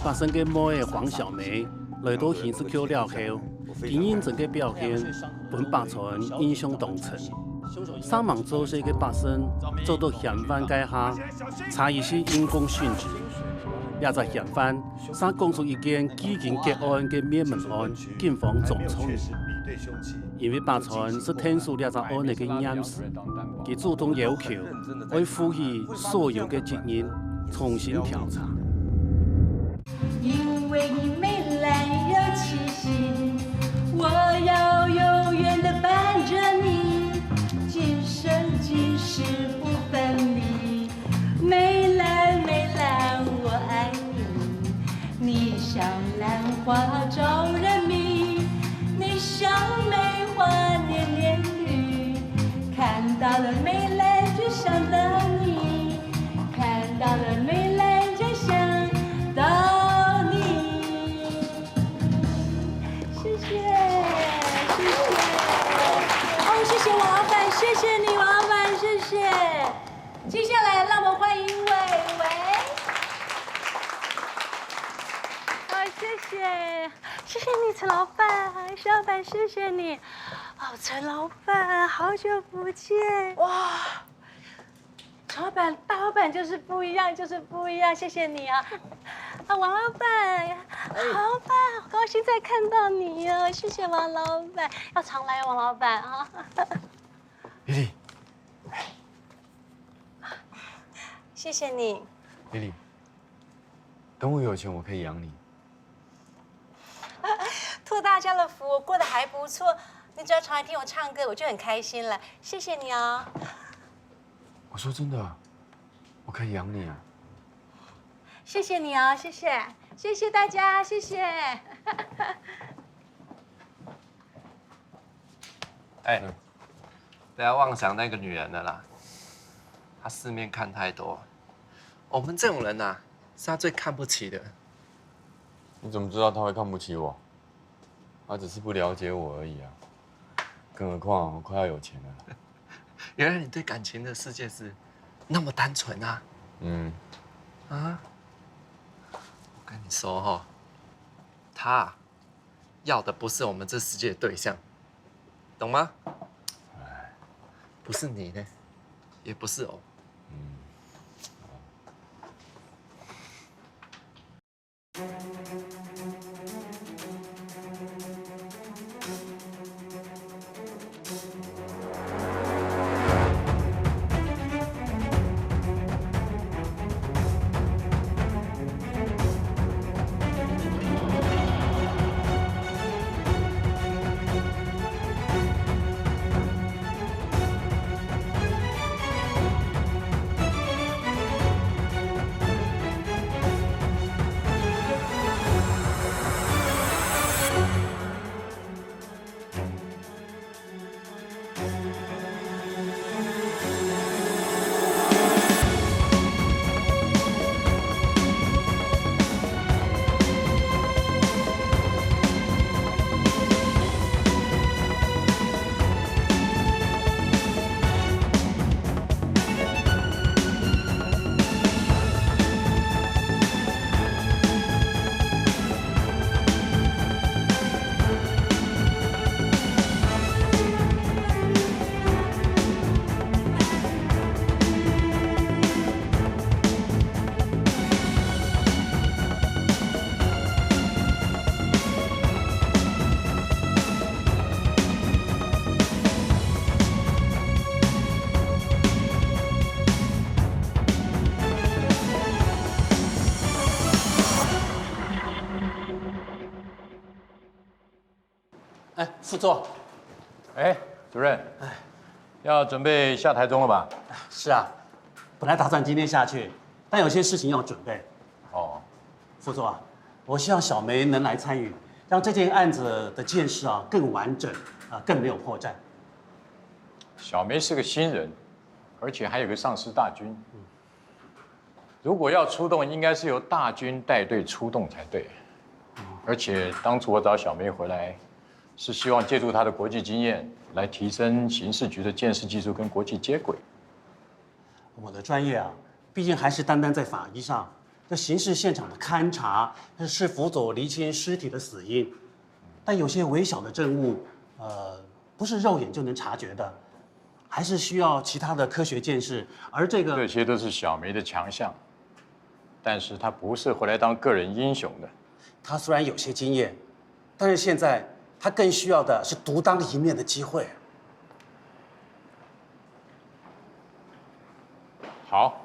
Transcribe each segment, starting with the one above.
发生嘅某嘅黄小梅来到刑事局了后，经验整个表现，本百川印象当深。上网做些嘅百姓做到嫌犯界下，差异是因公殉职。也在嫌犯上讲出一件几经结案嘅灭门案，警方重创。因为百川是听说了这案例嘅验尸，佢主动要求为负起所有嘅责任，重新调查。因为你没来有气息，我要永远的伴着你，今生今世不分离。梅兰梅兰，我爱你，你像兰花招人迷，你像梅花年年绿。看到了梅兰就想到你，看到了梅兰就想到你。谢谢，谢谢。哦，谢谢王老板，谢谢你，王老板，谢谢。接下来，让我们欢迎伟伟。谢谢，谢谢你，陈老板，徐老板，谢谢你。哦，陈老板，好久不见哇！陈老板、大老板就是不一样，就是不一样，谢谢你啊！啊，王老板，王老板，好高兴再看到你哦，谢谢王老板，要常来，王老板啊！丽丽，谢谢你。丽丽，等我有钱，我可以养你。托大家的福，我过得还不错。你只要常来听我唱歌，我就很开心了。谢谢你啊！我说真的，我可以养你啊。谢谢你啊，谢谢，谢谢大家，谢谢。哎，不要妄想那个女人了啦，她世面看太多，我们这种人呐、是她最看不起的。你怎么知道他会看不起我？他只是不了解我而已啊。更何况我快要有钱了。原来你对感情的世界是那么单纯啊！啊，我跟你说哈，他要的不是我们这世界的对象，懂吗？不是你呢，也不是我。哎，副座，哎，主任，要准备下台中了吧？是啊，本来打算今天下去，但有些事情要准备。哦，副座啊，我希望小梅能来参与，让这件案子的件事啊更完整啊，更没有破绽。小梅是个新人，而且还有个上司大军。如果要出动，应该是由大军带队出动才对。而且当初我找小梅回来，是希望借助她的国际经验，来提升刑事局的鉴识技术跟国际接轨。我的专业啊，毕竟还是单单在法医上，这刑事现场的勘查是辅佐厘清尸体的死因，但有些微小的证物，不是肉眼就能察觉的，还是需要其他的科学见识。而这个这些都是小梅的强项，但是她不是回来当个人英雄的。他虽然有些经验，但是现在他更需要的是独当一面的机会。好，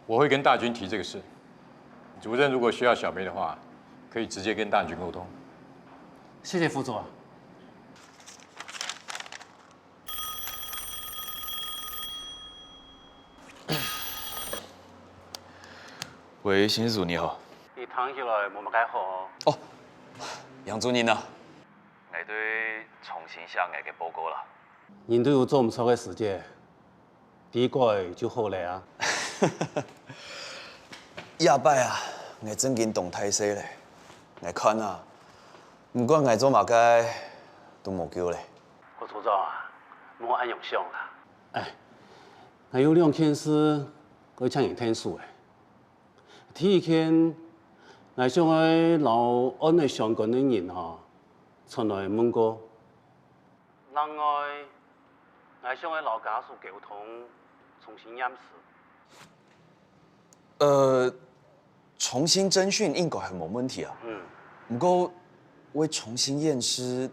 我会跟大军提这个事。主任如果需要小梅的话，可以直接跟大军沟通。谢谢副座。喂，刑事组你好。你躺起来冇乜解好哦，杨主任啊，我對重新寫我嘅報告啦。人都有做唔錯嘅事啫，啲改就好嚟啊。夜擺啊，我真見動態勢咧，我看啊，唔過我做馬街都冇救咧。副組長啊，唔好按用上啦。哎，我有2件事可以請人聽數嘅。第一件，我想喺留安嘅相關嘅人嚇，出來問過。另外，我想喺留家屬溝通，重新驗屍。重新偵訊應該係冇問題啊。唔過會重新驗屍，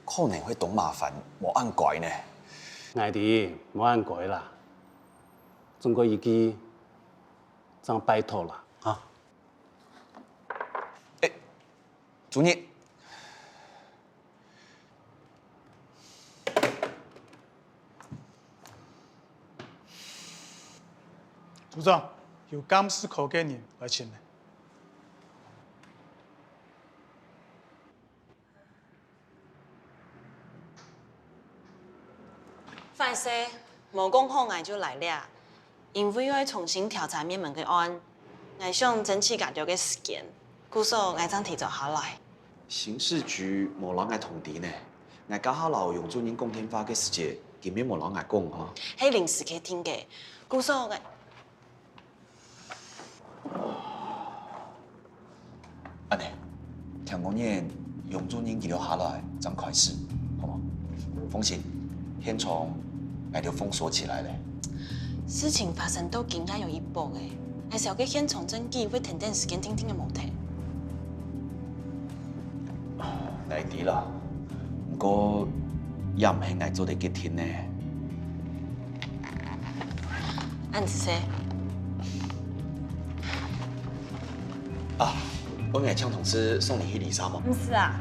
可能會懂麻煩，冇按改呢。我哋冇按改啦，中國一句，真拜託啦啊！主任，組長，有監視口嘅人來請你。范師，無講好我就來了，因為要重新調查滅門嘅案，我想爭取較多嘅時間，故所我將提早下來。刑事局冇人愛通知呢，我家下留用主任講電話嘅時節，見面冇人愛講哈。係臨時嘅聽嘅，故所我。安尼，聽講呢，用主任記錄下來，咱開始，好嗎？放心，現場我就封鎖起來咧。事情發生到今也有一步嘅，係時候嘅現場證據會停定時間聽聽嘅問題。我知啦，不過也唔係我做得幾天呢。安子說。啊，我愛請同事送你去離沙嘛。唔是啊，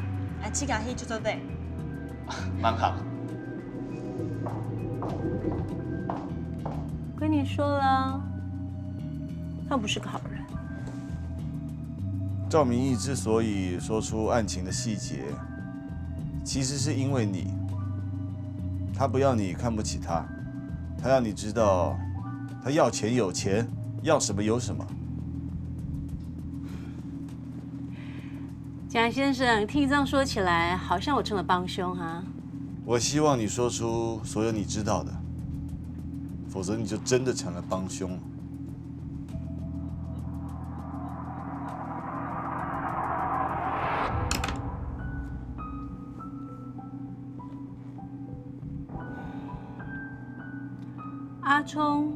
我自家去就做對。蠻好。跟你說了，他不是個好人。趙明義之所以說出案情的細節，其實是因為你。他不要你看不起他，他要你知道，他要錢有錢，要什麼有什麼。蔣先生，聽你這樣說起來，好像我成了幫兇哈。我希望你說出所有你知道的，否則你就真的成了幫兇。阿聰，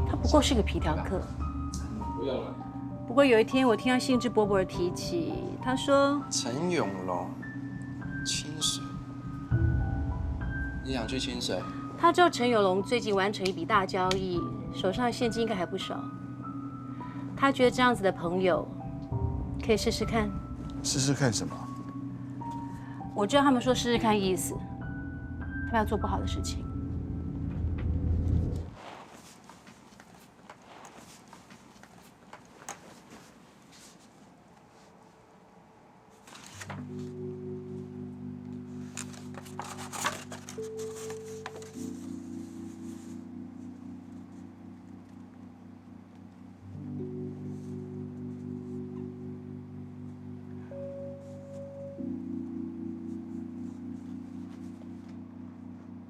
他不過是個皮條客。不要了。不過有一天，我聽到興致勃勃地提起，他說：“陳永龍，清水，你想去清水？”他知道陳永龍最近完成一筆大交易，手上現金應該還不少。他覺得這樣子的朋友可以試試看。試試看什麼？我知道他們說試試看意思，他們要做不好的事情。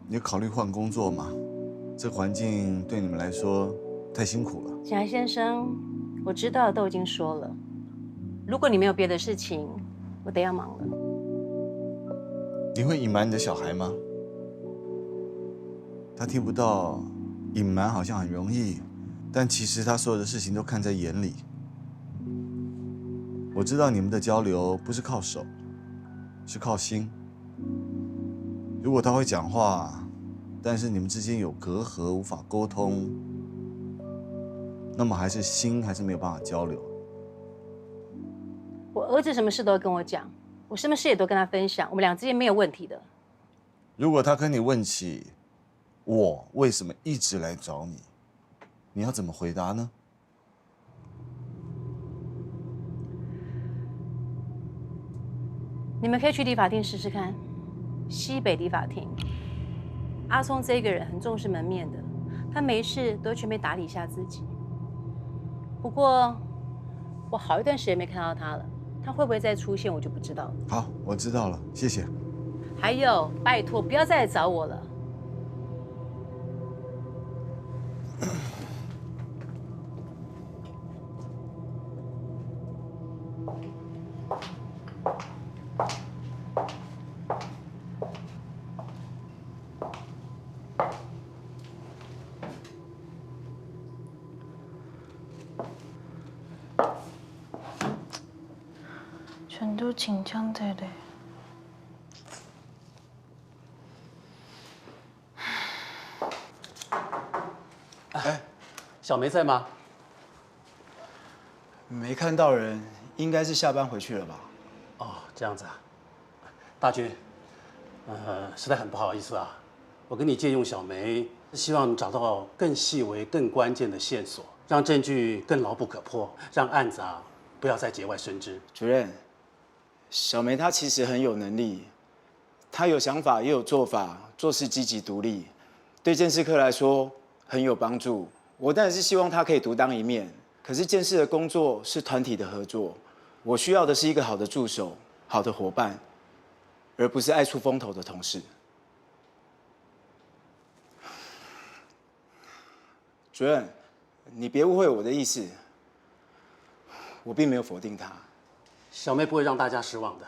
你有考慮換工作嗎？這環境對你們來說太辛苦了。景来先生，我知道的都已经说了。如果你没有别的事情，我得要忙了。你会隐瞒你的小孩吗？他听不到，隐瞒好像很容易，但其实他所有的事情都看在眼里。我知道你们的交流不是靠手，是靠心。如果他会讲话，但是你们之间有隔阂，无法沟通，那么还是心还是没有办法交流。我儿子什么事都会跟我讲，我什么事也都跟他分享，我们俩之间没有问题的。如果他跟你问起我为什么一直来找你，你要怎么回答呢？你们可以去理发厅试试看，西北理发厅。阿聪这个人很重视门面的，他没事都会全面打理一下自己。不过我好一段时间没看到他了，他会不会再出现我就不知道了。好，我知道了，谢谢。还有，拜托不要再来找我了。全都紧张的嘞。哎，小梅在吗？没看到人，应该是下班回去了吧？哦，这样子啊。大军，实在很不好意思啊，我跟你借用小梅，希望找到更细微、更关键的线索，让证据更牢不可破，让案子啊不要再节外生枝。主任，小梅她其实很有能力，她有想法也有做法，做事积极独立，对鉴识科来说很有帮助。我当然是希望她可以独当一面，可是鉴识的工作是团体的合作，我需要的是一个好的助手、好的伙伴，而不是爱出风头的同事。主任，你别误会我的意思，我并没有否定她。小梅不会让大家失望的。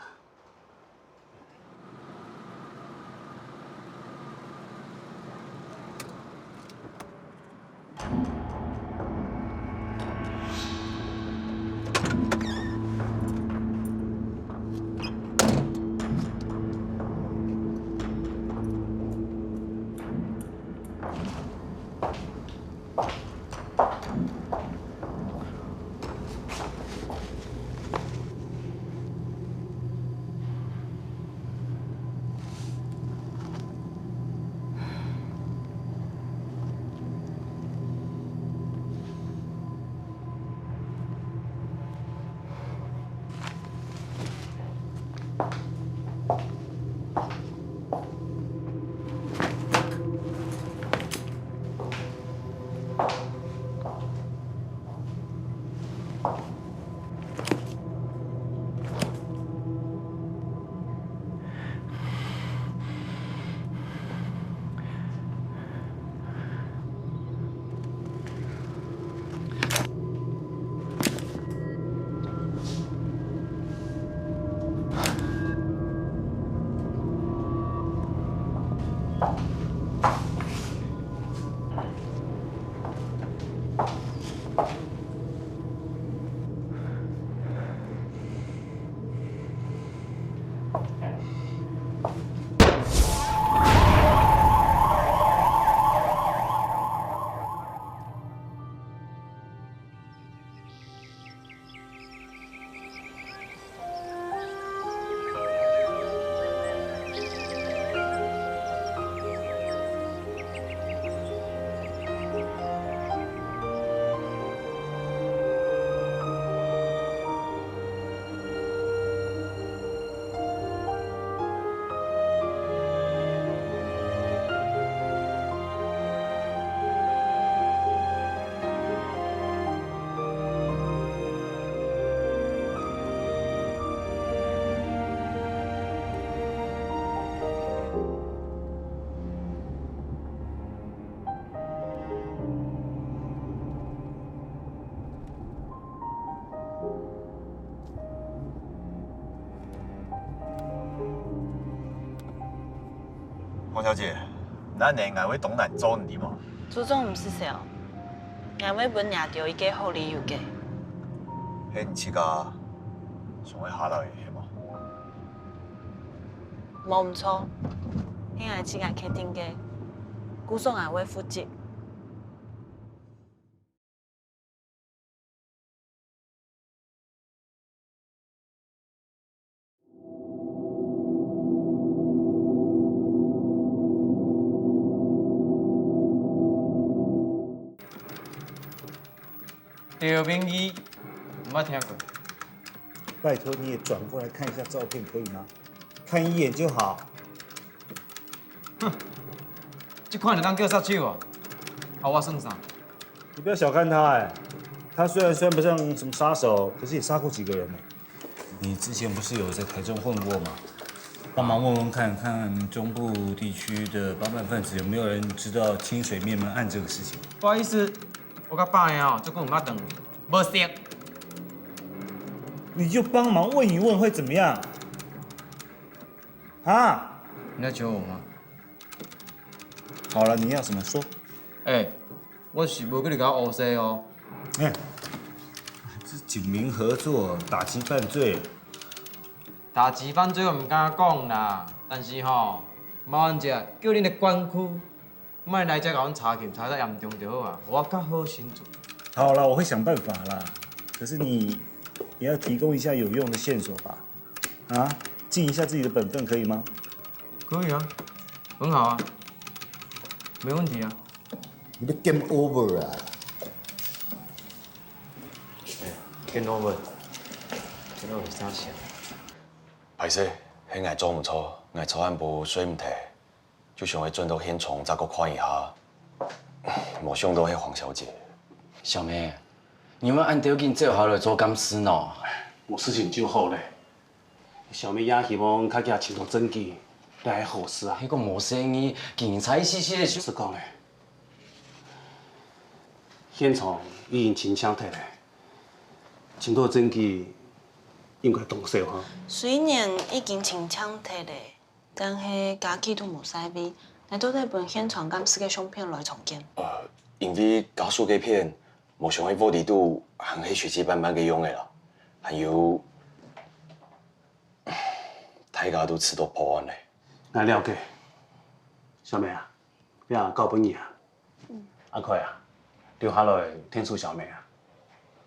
黄小姐，咱的外位东南走你吗？朱总唔是说，俺要本抓到一个好理由嘅。迄你去个上会下来的吗？冇唔错，迄个只眼确定嘅，估算俺会负责。刘明义，唔捌听过。拜托你也转过来看一下照片，可以吗？看一眼就好。哼，这款就当叫杀手啊？啊，我算啥？你不要小看他哎，他虽然算不上什么杀手，可是也杀过几个人呢。你之前不是有在台中混过吗？帮忙问问看看中部地区的帮办分子有没有人知道清水面门案这个事情。不好意思，我甲爸的哦，这久唔捌等，无识。你就帮忙问一问会怎么样？啊？你在求我吗？好了，你要什么说？我是无跟你搞乌西哦。是警民合作打击犯罪。打击犯罪我唔敢讲啦，但是吼，麻烦者叫恁的管区，莫来这甲阮查起，查得严重就好啊，我较好先做。好了，我会想办法啦。可是你也要提供一下有用的线索吧？啊，尽一下自己的本分，可以吗？可以啊，很好啊，没问题啊。你的 game over 啊？game over，这个有啥想？歹势，迄个做唔错，我草案部水唔摕，就想要转到现场再搁看一下。没想到迄黄小姐。小梅，你们按条件做好了做监视喏。我事情就好嘞。小妹也希望较加清楚证据，来好事啊。迄个无生意，警察死死的。是讲嘞，现场已经清枪摕嘞，清楚证据应该动手哈。虽然已经清枪摕嘞，但是家己都无晒味，来到底本现场监视嘅相片来重建。因为加速嘅片，无像迄玻璃度含迄血迹斑斑嘅用的啦，还有大家都吃到破案嘞。俺了解，小妹啊，不要交本意啊。阿快啊，留下来天助小妹啊。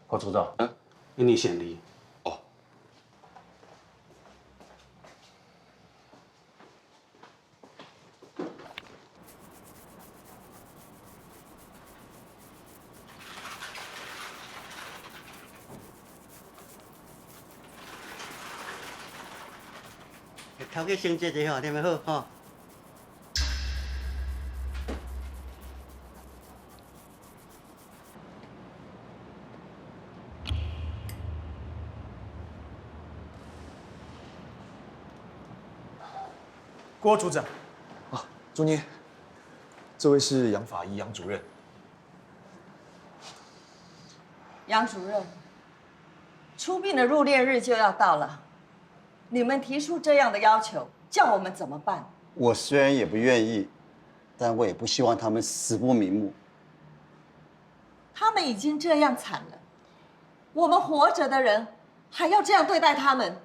郭组长，因你先离。哦。头家先坐坐吼，听没好吼。郭组长，中念，这位是杨法医杨主任。杨主任，出殡的入殓日就要到了，你们提出这样的要求，叫我们怎么办？我虽然也不愿意，但我也不希望他们死不瞑目。他们已经这样惨了，我们活着的人还要这样对待他们，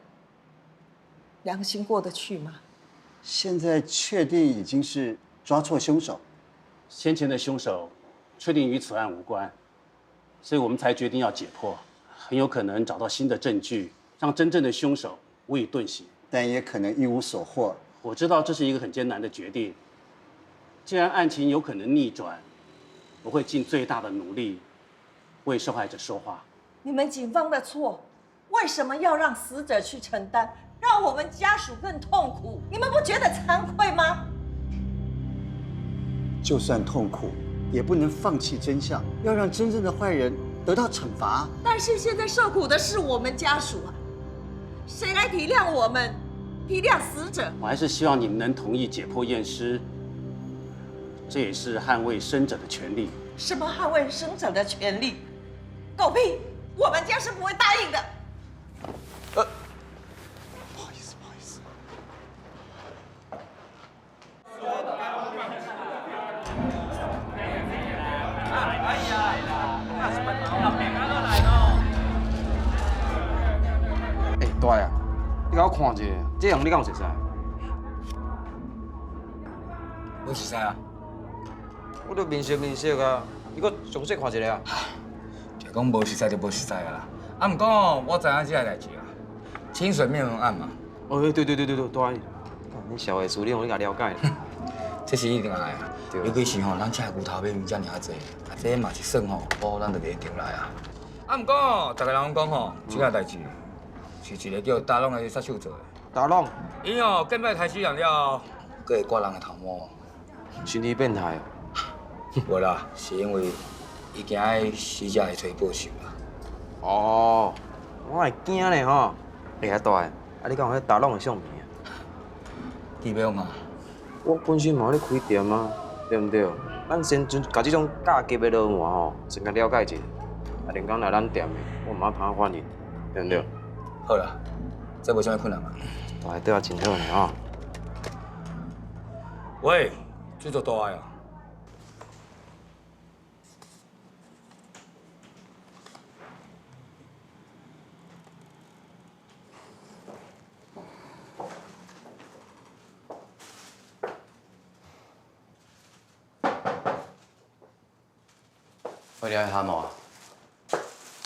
良心过得去吗？现在确定已经是抓错凶手，先前的凶手确定与此案无关，所以我们才决定要解剖，很有可能找到新的证据，让真正的凶手无以遁形，但也可能一无所获。我知道这是一个很艰难的决定，既然案情有可能逆转，我会尽最大的努力为受害者说话。你们警方的错，为什么要让死者去承担，让我们家属更痛苦？你们不觉得惭愧吗？就算痛苦，也不能放弃真相，要让真正的坏人得到惩罚。但是现在受苦的是我们家属啊，谁来体谅我们，体谅死者？我还是希望你们能同意解剖验尸，这也是捍卫生者的权利。什么捍卫生者的权利？狗屁！我们家是不会答应的。不好意思，不好意思。大啊，你甲我看一下，这样你敢有熟悉？我熟悉啊，我都面熟啊，你搁详细看一下啊。就讲无熟悉就无熟悉啊啦。啊，毋过我知影这个代志啊，清水面门案嘛。哦，对，大爷，你小的资料你甲了解。这是一定爱啊，尤其是吼，咱这牛头马面遮尔啊济，啊这嘛是算吼，保咱就摕回来啊。啊，毋过大家人讲吼，这个代志是一个叫大龙的杀手做的。大龙，因哦，见摆开始养了，佫会刮人的头毛。身体变态哦？无啦，是因为伊惊迄死者会找报仇啦。哦，我会惊咧吼。哎呀，大个，啊你敢有迄大龙的相片啊？记不用啊？我本身嘛咧开店啊，对毋对？咱先甲这种价级的老板吼，先甲了解一下。啊，连讲来咱店的，我毋怕欢迎，对毋对？好啦，这无啥物困难嘛。大个对我真好呢吼。喂，这做大个啊？我了解下冇啊？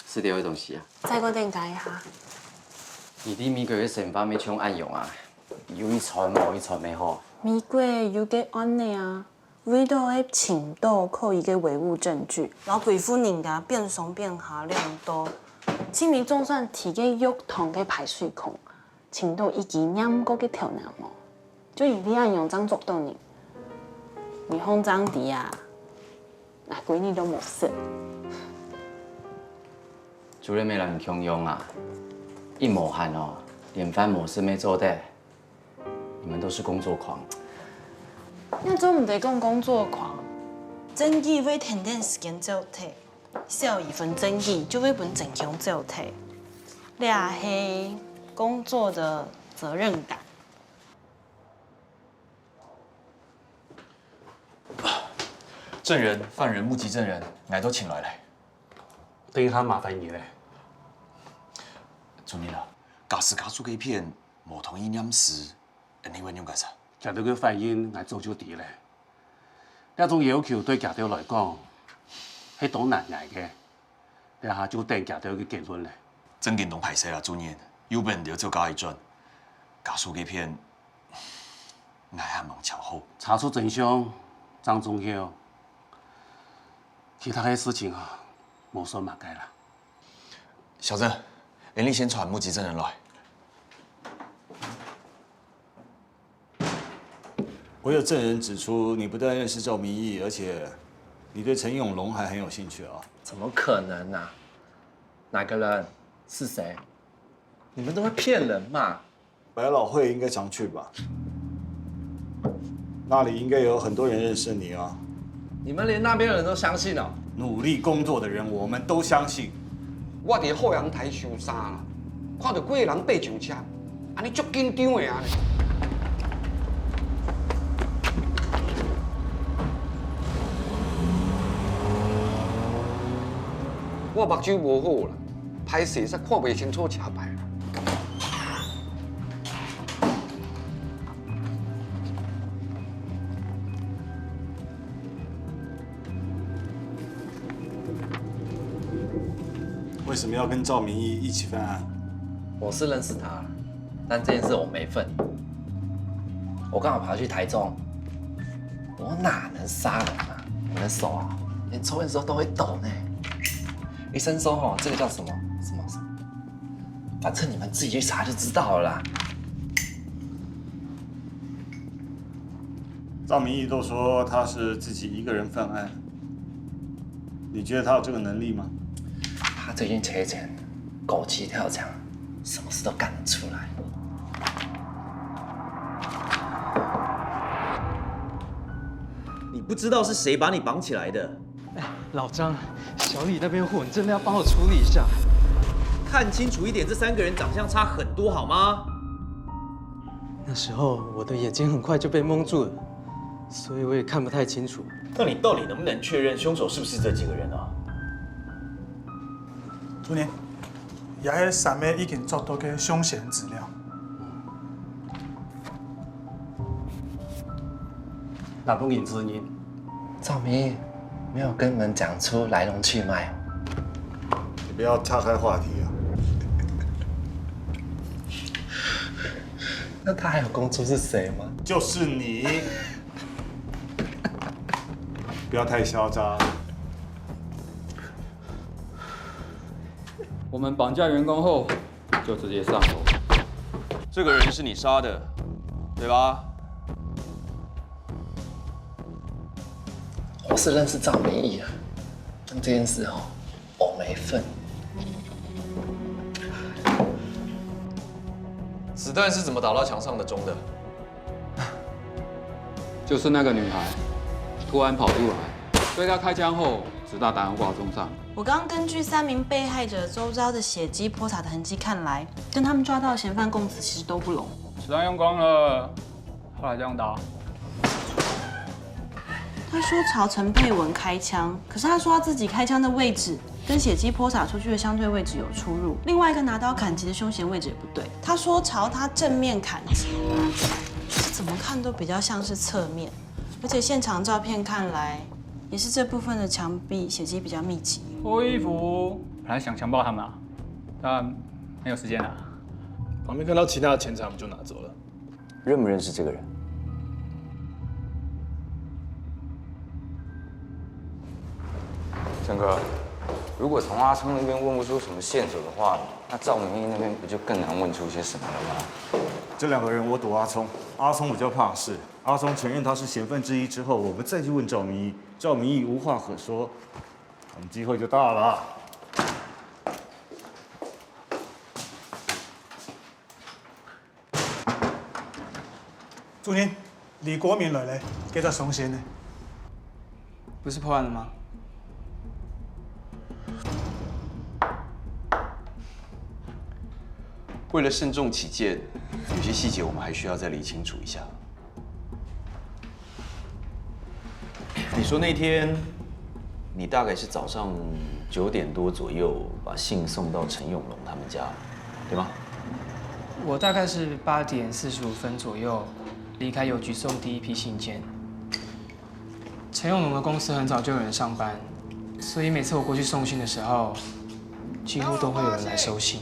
是掉的东西啊。再我点解一下。你啲美國嘅成分咩搶暗用啊？有一傳冇一傳咩好？美國有個案例啊，為到喺青島靠一個唯物證據，老貴婦人家變鬆變下量多，清理總算提個浴堂嘅排水孔，青島已經染過嘅條男冇，就以啲暗用裝作到你，你慌張啲啊！那閨女都冇事。主任没人强用啊，一抹汗哦，连饭冇事没做的，你们都是工作狂。那总唔得讲工作狂，正义会停点时间做体，少一份正义就会本正向做体，你也是工作的责任感。证人、犯人、目击证人，俺都请来了。等一下麻烦你嘞。主任啊，假使家属嘅片无同意验尸，你会点解释？夹到个反应，俺早就知咧。这种要求对夹条来讲，系多难挨嘅。你下就等夹条嘅结论咧。证件拢排晒啦，主任，有本就加一准。家属嘅片，俺也望瞧好。查出真相，张忠孝。其他的事情啊，无说嘛该啦。小郑，你先传目击证人来。我有证人指出，你不但认识赵明义，而且你对陈永龙还很有兴趣啊。怎么可能啊？哪个人？是谁？你们都会骗人嘛？百老汇应该常去吧？那里应该有很多人认识你啊。你们连那边的人都相信哦？努力工作的人，我们都相信。我伫后阳台收衫啦，看到几个人爬上车，安尼足紧张的啊！我目睭无好啦，歹势煞看袂清楚车牌啦。为什么要跟赵明义一起犯案？我是认识他，但这件事我没份。我刚好跑去台中，我哪能杀人啊？我的手啊，连抽烟的时候都会抖呢。医生说哦，这个叫什么，反正你们自己去查就知道了啦。赵明义都说他是自己一个人犯案，你觉得他有这个能力吗？他最近缺钱，狗急跳墙，什么事都干得出来。你不知道是谁把你绑起来的？哎，老张，小李那边货你真的要帮我处理一下。看清楚一点，这3个人长相差很多，好吗？那时候我的眼睛很快就被蒙住了，所以我也看不太清楚。那你到底能不能确认凶手是不是这几个人啊？主任，也迄3个已经抓到个凶嫌资料。哪部影子音？赵明义没有跟你们讲出来龙去脉。你不要岔开话题啊！那他还有供出是谁吗？就是你，不要太嚣张。我们绑架员工后，就直接上楼。这个人是你杀的，对吧？我是认识赵明义啊，但这件事我没份。子弹是怎么打到墙上的钟的？就是那个女孩，突然跑出来，对她开枪后，子弹打到挂钟上。我刚根据3名被害者周遭的血迹泼洒的痕迹看来，跟他们抓到的嫌犯供词其实都不拢。子弹用光了，后来这样打。他说朝陈佩文开枪，可是他说他自己开枪的位置跟血迹泼洒出去的相对位置有出入，另外一个拿刀砍击的凶嫌位置也不对。他说朝他正面砍击，怎么看都比较像是侧面，而且现场照片看来也是这部分的墙壁血迹比较密集。脱衣服，本来想强暴他们啊，但没有时间啊。旁边看到其他的钱财，我们就拿走了。认不认识这个人？陈哥，如果从阿聪那边问不出什么线索的话，那赵明义那边不就更难问出些什么了吗？这2个人我赌阿聪，阿聪比较怕事。阿聪承认他是嫌犯之一之后，我们再去问赵明义，赵明义无话可说，我们机会就大了。主任，李国民来了，给他送信呢。不是破案了吗？为了慎重起见，有些细节我们还需要再理清楚一下。你说那天，你大概是早上9点多左右把信送到陈永龙他们家，对吗？我大概是8点45分左右离开邮局送第一批信件。陈永龙的公司很早就有人上班，所以每次我过去送信的时候，几乎都会有人来收信。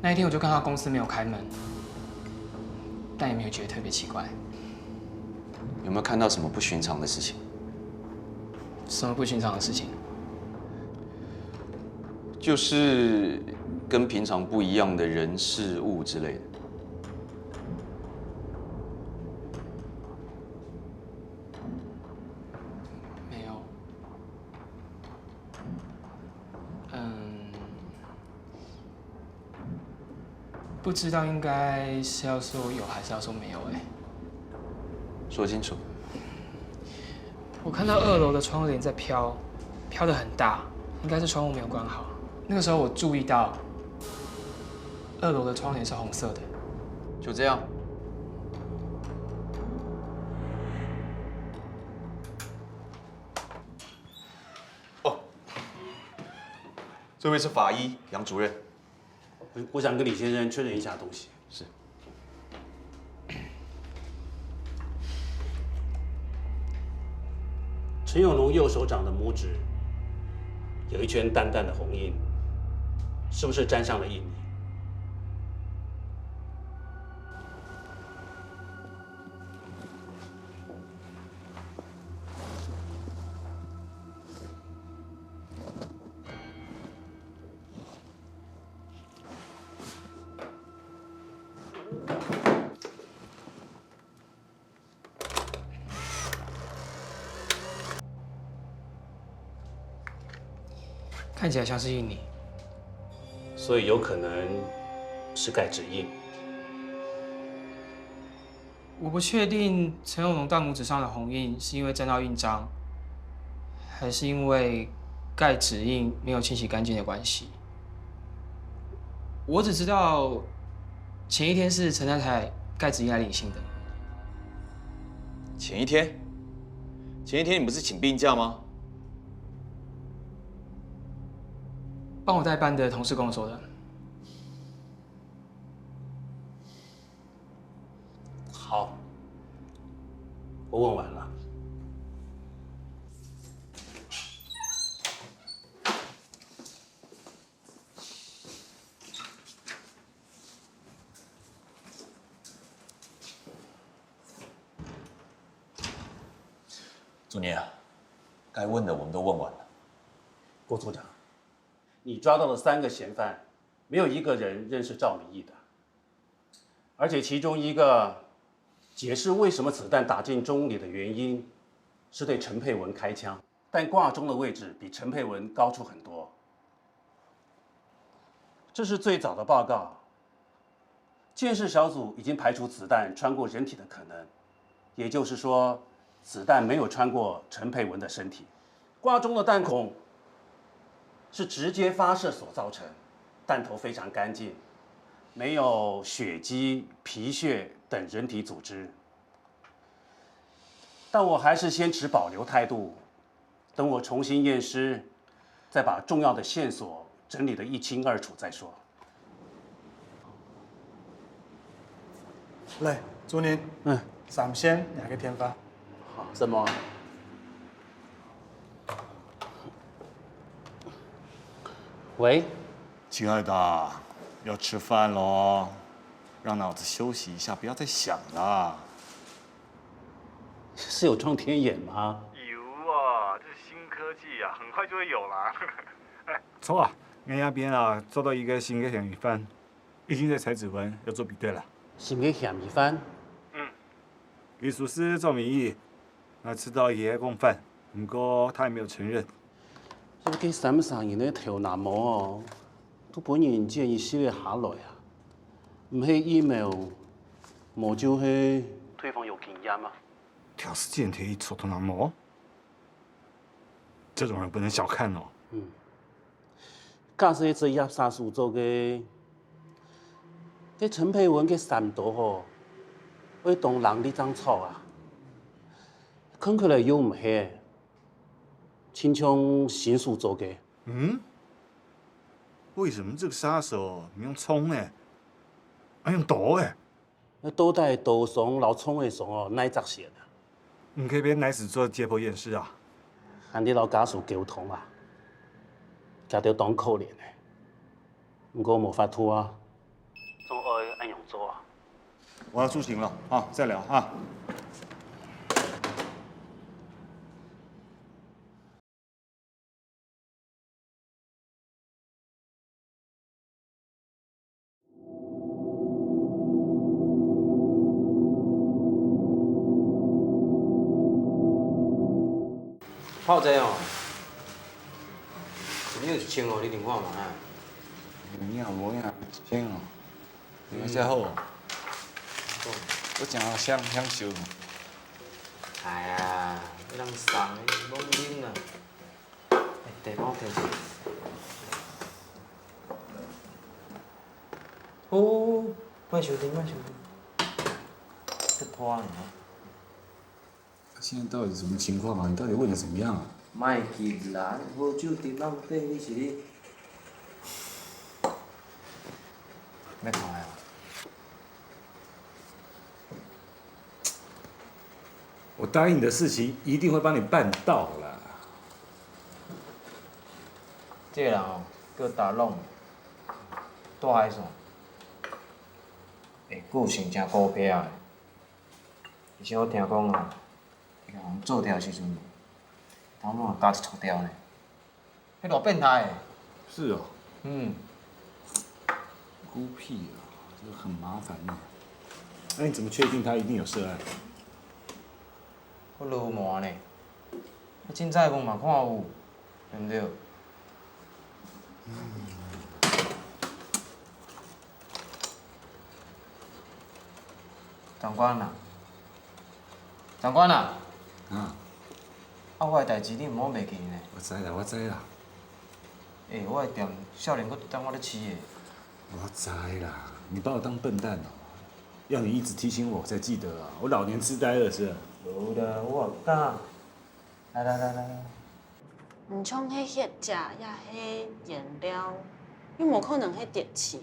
那一天我就看到公司没有开门，但也没有觉得特别奇怪。有没有看到什么不寻常的事情？什么不寻常的事情？就是跟平常不一样的人事物之类的。没有。不知道应该是要说有还是要说没有哎。说清楚。我看到2楼的窗帘在飘，飘得很大，应该是窗户没有关好。那个时候我注意到2楼的窗帘是红色的。就这样。哦，这位是法医杨主任。我想跟李先生确认一下东西。是。陈永龙右手掌的拇指有一圈淡淡的红印，是不是沾上了印泥？看起来像是印泥，所以有可能是盖指印。我不确定陈永龙大拇指上的红印是因为沾到印章，还是因为盖指印没有清洗干净的关系。我只知道前一天是陈太太盖子怡来领信的。前一天你不是请病假吗？帮我代班的同事跟我说的。好，我问完了。主任啊，该问的我们都问完了。郭组长，你抓到了3个嫌犯，没有一个人认识赵明义的，而且其中一个解释为什么子弹打进钟里的原因，是对陈佩文开枪，但挂钟的位置比陈佩文高出很多。这是最早的报告，鉴识小组已经排除子弹穿过人体的可能，也就是说，子弹没有穿过陈佩文的身体，挂钟的弹孔是直接发射所造成，弹头非常干净，没有血迹、皮屑等人体组织。但我还是先持保留态度，等我重新验尸，再把重要的线索整理得一清二楚再说。来，主任，首先2个天发。好，什么？喂，亲爱的，要吃饭喽，让脑子休息一下，不要再想了。是有撞天眼吗？有啊，这是新科技啊，很快就会有啦。错啊，俺那边啊找到一个新的嫌疑犯，已经在采指纹，要做比对了。新的嫌疑犯？艺术师赵明义，他知道也共犯，不过他也没有承认。这个3人的头那么哦，都本人建议写下来啊，唔系 email， 冇就是对方有经验吗？挑事件可以戳头那么，这种人不能小看哦。假使这压杀手做嘅，这陈佩文嘅3度吼，会当人呢张草啊，看起来又唔系。亲像刑诉做嘅。为什么这个杀手你用葱呢？用刀诶？那刀带刀伤，老葱的伤哦，耐砸些的。你可以边来时做解剖验尸啊？和你老家属沟通啊，家条当可怜的，不过无法度啊，总爱按样做啊。我要出行了啊，再聊啊。炮仔哦，你有一千哦，你另看嘛哈。有影无影，一千哦，你遮好哦。我真好享受。哎呀，你人送的，懵啉啦。地帮我摕一下。哦，莫收停，莫收停。这破呢？现在到底什么情况啊？你到底问的怎么样啊？莫急啦，无酒滴浪费，你是你。要看啊？我答应你的事情一定会帮你办到啦。这个人哦，叫达龙，大海上，会个性真孤僻啊。而且我听讲哦，伊甲人做掉的时阵，头脑加一撮掉呢，迄偌变态的。是哦。孤僻啊，这个很麻烦呢。那你怎么确定他一定有涉案？我罗麻呢，我凊彩讲嘛看有，对不对？长官啊，长官啊，我的代志你毋好袂记呢。我知啦，我知啦。我的店少年搁等我咧饲的。我知啦，你把我当笨蛋哦，要你一直提醒我才记得啊，我老年痴呆了是。有的，我讲。来。唔像迄血食也迄颜料，又无可能迄电器。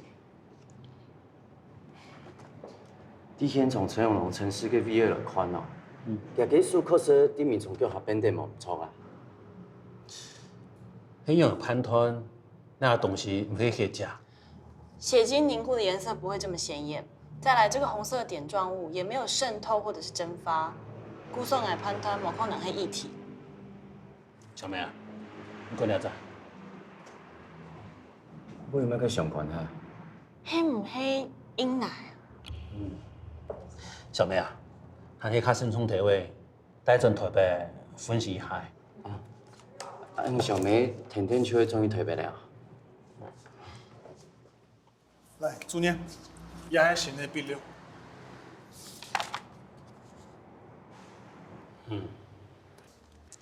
你先从陈永龙城市嘅 V2款哦，家己数科室顶面从叫合编得冇唔错啊。很有判断，那东西唔可以黑假。血晶凝固的颜色不会这么显眼，再来这个红色点状物也没有渗透或者是蒸发，估算来判断无可能係液体。小梅啊，你过来仔。我有咩去上悬啊？迄唔係英奶？小梅啊，咱去较慎重地位，带阵台北分析一下。小梅天天去终于台北了。来，主任，也系新的笔料。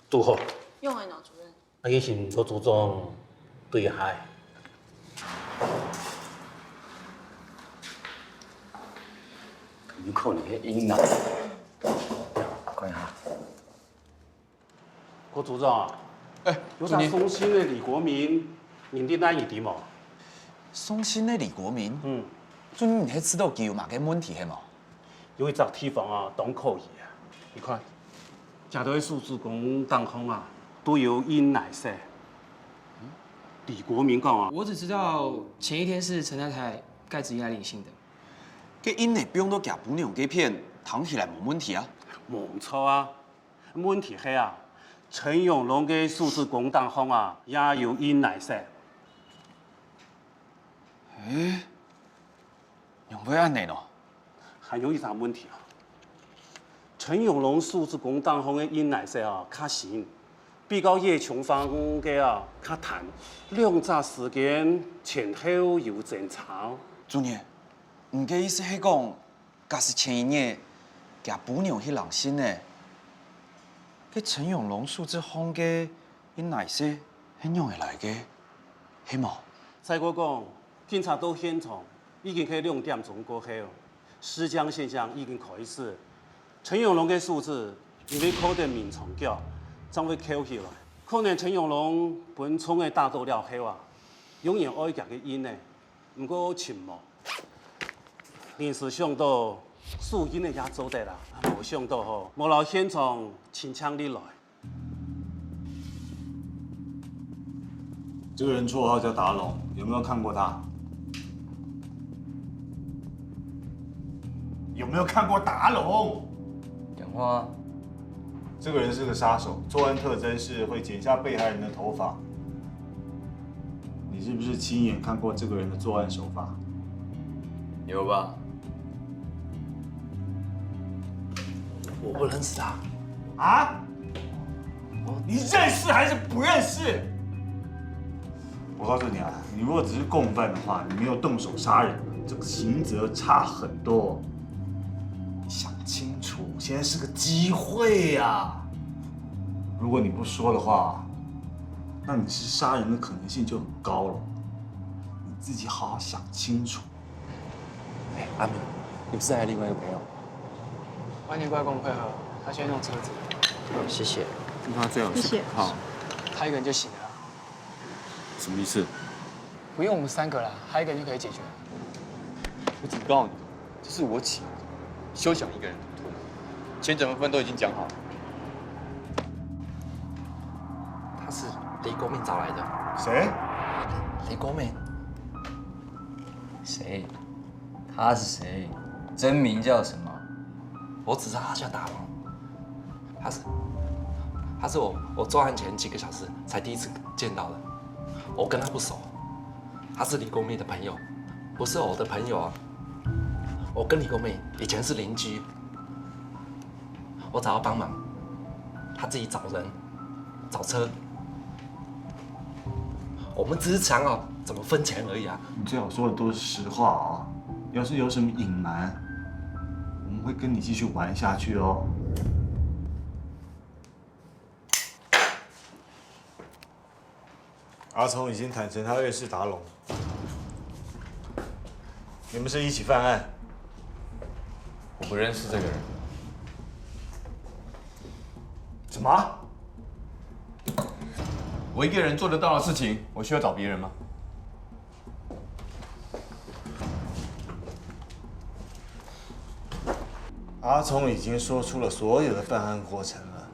拄好。用的脑主任。伊先做注重对海。有可能迄英奶。看下。郭组长，有啥松心的李国民认得咱一点无？松心的李国民，主任，你迄知道有嘛个问题系无？有一只地方啊，当可以啊。你看，食到迄数字公当空啊，都有因奶色。李国民讲啊，我只知道前一天是陈太太盖子依赖领性的。个因内不用都夹补尿给片，躺起来冇问题啊。冇错啊，问题系啊，陈永龙嘅数字公当空啊，也有因奶色。用不安尼咯？还有一啥问题啊？陈永龙数字公当空嘅因奶色啊，较新。比较叶琼芳嘅啊，较淡，两者时间前后有争吵。主任，唔嘅意思係講，假是前一日夾補尿迄人先呢？佢陳永龍數字行嘅，因哪些係用會來嘅？係冇？再我講，警察到現場已經喺2點鐘過後，屍僵現象已經開始。陳永龍嘅數字因為可能面重腳。將會扣起來，可能陳永龍本廠嘅大多了後啊，永遠愛夾嘅因呢，唔過沉默。臨時想到輸因嘅也做得啦，冇想到吼，冇留現場清槍你來。这个人绰号叫达龙，有没有看过他？有没有看过达龙？讲话。这个人是个杀手，作案特征是会剪下被害人的头发。你是不是亲眼看过这个人的作案手法？有吧？我不认识他。啊？你认识还是不认识？我告诉你啊，你如果只是共犯的话，你没有动手杀人，这个刑责差很多。想清楚，现在是个机会呀！如果你不说的话，那你是杀人的可能性就很高了。你自己好好想清楚。哎，阿明，你不是还有另外一个朋友？晚点过来跟我配合，他现在弄车子。谢谢。他最好是好。他一个人就行了。什么意思？不用我们3个啦，他一个人就可以解决。我警告你，这是我起。休想一个人独吞，钱怎么分都已经讲好了。他是李国民找来的。谁？李国民。谁？他是谁？真名叫什么？我只知道他叫大龙。他是我作案前几个小时才第一次见到的，我跟他不熟。他是李国民的朋友，不是我的朋友啊。我跟李国民以前是邻居，我找他帮忙，他自己找人、找车，我们只是想好怎么分钱而已啊。你最好说的都是实话啊！要是有什么隐瞒，我们会跟你继续玩下去哦。阿聪已经坦诚他认识达龙。你们是一起犯案？我不认识这个人。什么？我一个人做得到的事情，我需要找别人吗？阿聪已经说出了所有的犯案过程了，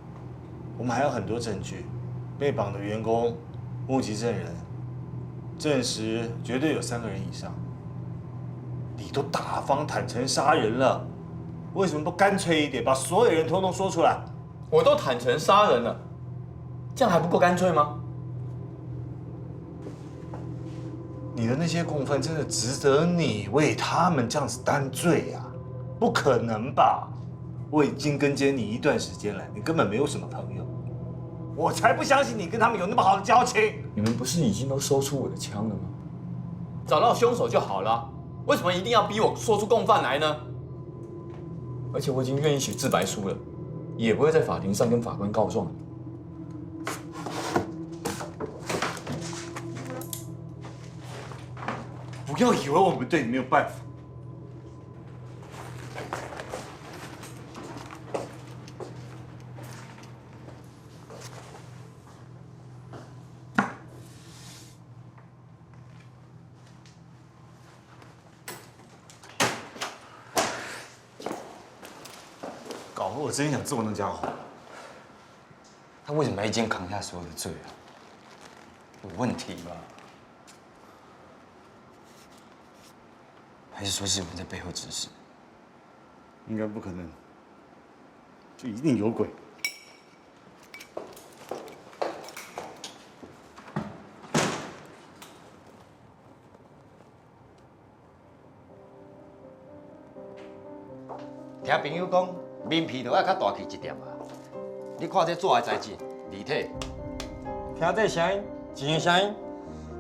我们还有很多证据，被绑的员工、目击证人，证实绝对有3个人以上。你都大方坦诚杀人了，为什么不干脆一点，把所有人通通说出来？我都坦诚杀人了，这样还不够干脆吗？你的那些共犯真的值得你为他们这样子担罪呀？不可能吧！我已经跟监你一段时间了，你根本没有什么朋友，我才不相信你跟他们有那么好的交情。你们不是已经都搜出我的枪了吗？找到凶手就好了，为什么一定要逼我说出共犯来呢？而且我已经愿意写自白书了，也不会在法庭上跟法官告状。不要以为我们对你没有办法。搞得我真想揍那家伙。他为什么一肩扛下所有的罪啊？有问题吧？还是说是有人在背后指使？应该不可能，就一定有鬼。听朋友讲，面皮就要较大气一点啊。你看这做的材质，立体。听这声音，钱的声音，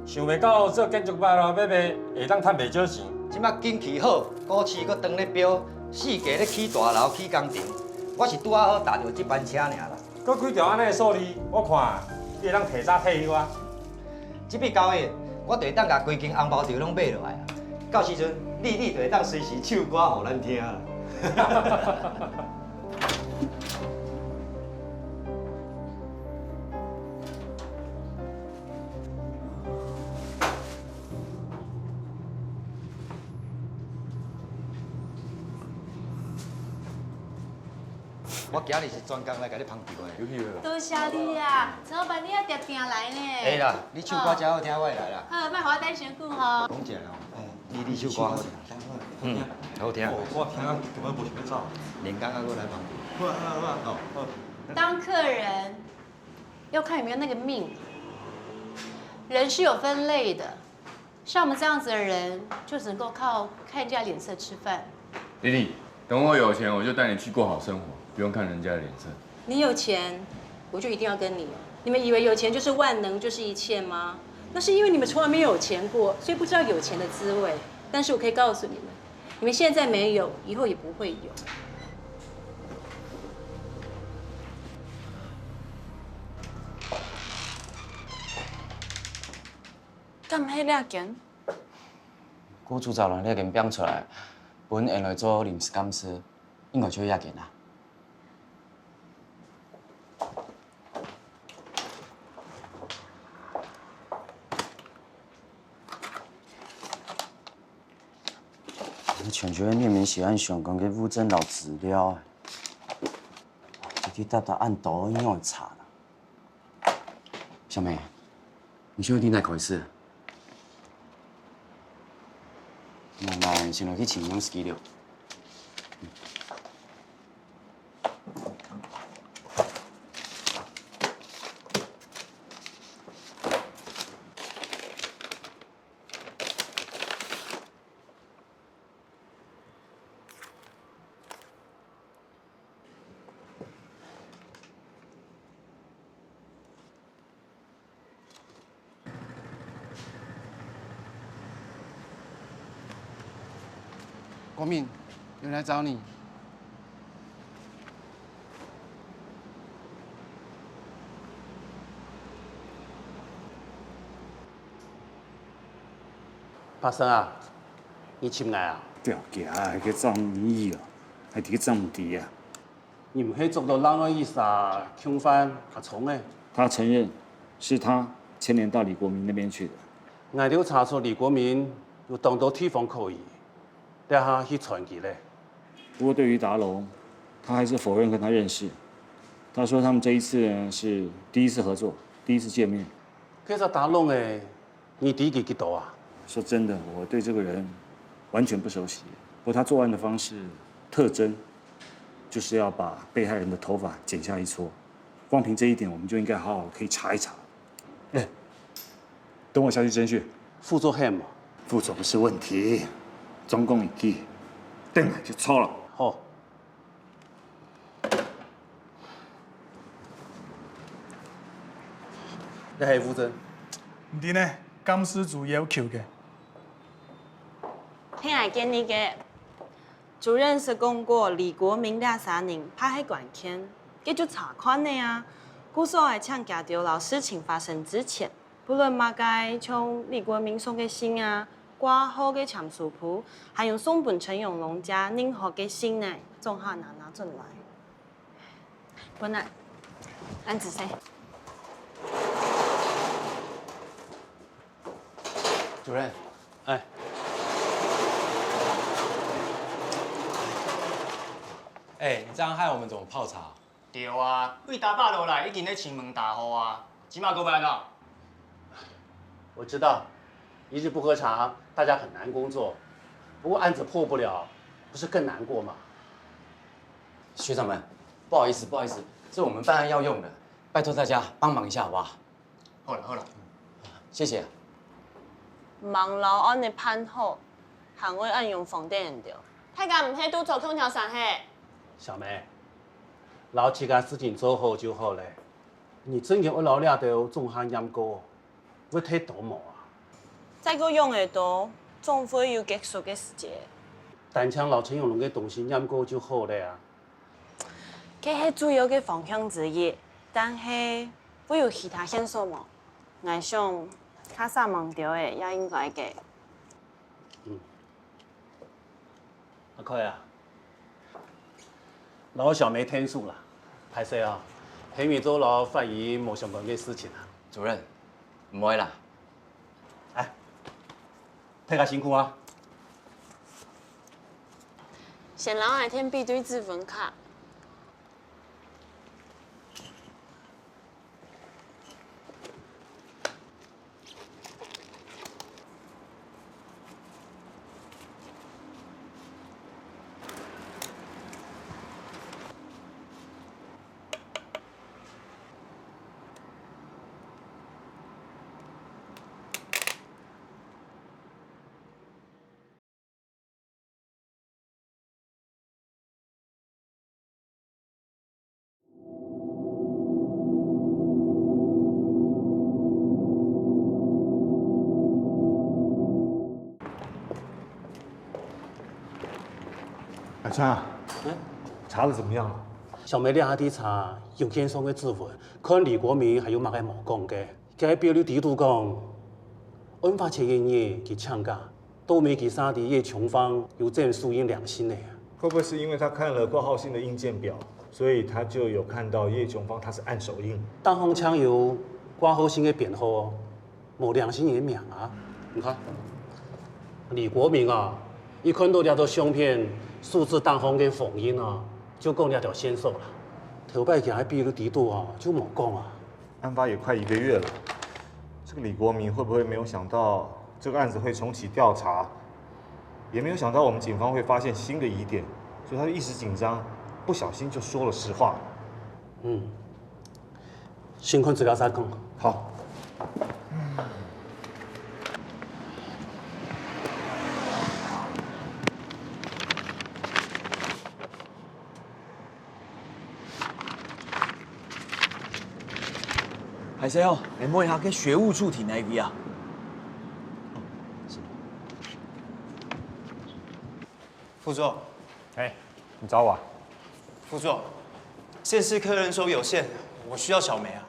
想袂到做建筑物咯，要卖会当赚袂少钱。即马景气好，股市搁当咧飙，四界咧起大楼、起工程，我是拄啊好搭到这班车尔啦。搁开条安尼的数字，我看你会当提早退休啊。这笔交易，我就会当甲规间红包条拢买落来啊。到时阵，你就会当随时唱歌互咱听啦。我今日是专工来甲你捧场的。多谢你啊，陈老板，你也定定来呢。会啦，你唱歌真好听，我会来啦。好，莫互我等伤久吼。讲正哦，你唱歌好听，好听。我听啊，根本无想要走。连刚刚过来捧场。好。当客人要看有没有那个命，人是有分类的，像我们这样子的人，就只能够靠看人家脸色吃饭。丽丽，等我有钱，我就带你去过好生活。不用看人家的脸色。你有钱，我就一定要跟你。你们以为有钱就是万能，就是一切吗？那是因为你们从来没有钱过，所以不知道有钱的滋味。但是我可以告诉你们，你们现在没有，以后也不会有。敢迄两件？古主找人那件变出来，本用来做临时监视，应该就遐件啦。全球的灭门血案上讲嘅物证老资料，去搭按图应该会查啦。小妹，你想定在考试？来，先落去请样资料。国民，有人来找你。帕生啊，你亲爱啊？掉价还去藏米哦，还伫去藏唔伫啊？你唔去做到人的意思啊？凶犯甲从诶？他承认是他牵连到李国民那边去的。我就查出李国民有当到地方可以，带他去传记嘞。不过对于达龙，他还是否认跟他认识。他说他们这一次呢是第一次合作，第一次见面。其实达龙诶，你第几几多啊？说真的，我对这个人完全不熟悉。不过他作案的方式特征，就是要把被害人的头发剪下一撮。光凭这一点，我们就应该好好可以查一查。哎，等我下去侦讯。副总喊嘛？副总不是问题，总共一记，等下就错了。好。你係副總？唔知呢，監司組要求嘅。聽下見你嘅，主任是講過李國明倆三人拍喺關鍵，佢就查看的啊。故所係搶家掉老事情發生之前，不論乜嘅從李國明送嘅信啊、掛號嘅簽署簿，還有送本陳永龍家認可嘅信呢，總下拿進來。本來，安子生。主任，哎，你这样害我们怎么泡茶？对啊，为大坝落来已经在前门大户啊，起码够办了。我知道，一日不喝茶，大家很难工作。不过案子破不了，不是更难过吗？学长们，不好意思，这是我们办案要用的，拜托大家帮忙一下，好不好？好了，谢谢。忙老安的判好，行为按用房顶着。大家唔系都做空调上嘿？小梅，老几个事情做好就好嘞。你真嘅我老俩都种下阴沟，我睇到冇啊？再个用得多，总会有结束嘅时间。单抢老陈永龙嘅东西阴沟就好了啊。佢係主要嘅方向之一，但係會有其他線索冇？我想。他撒網掉嘅也應該嘅。阿開啊，老小梅天數啦，歹勢啊，希望做老發現冇相關嘅事情啊。主任，唔會啦。哎，大家辛苦啊。先讓我填比對指紋卡。阿川，查的怎么样了？小梅俩啲查用健送嘅指紋，看李國民還有乜嘅冇講嘅，佢表了地圖講，案發前嘅日佢搶架，都沒佢殺啲葉瓊芳有這樣輸贏良心嘅。会不会是因为他看了挂号信的印鉴表，所以他就有看到叶琼芳他是按手印？當紅搶有掛號信嘅編號，冇良心嘅命啊！你看，李國民啊，一看到呢條相片，數字當紅嘅縫印啊，就講呢條線索啦。頭擺佢喺比了地圖啊，就冇講啊。案发也快1个月了，这个李国民会不会没有想到这个案子会重启调查，也没有想到我们警方会发现新的疑点，所以他一时紧张，不小心就说了实话。先看资料再講。好。还是哦，你摸一下，给学务处挺 AV 啊。副座，你找我啊？副座，这次客人手有限，我需要小梅啊。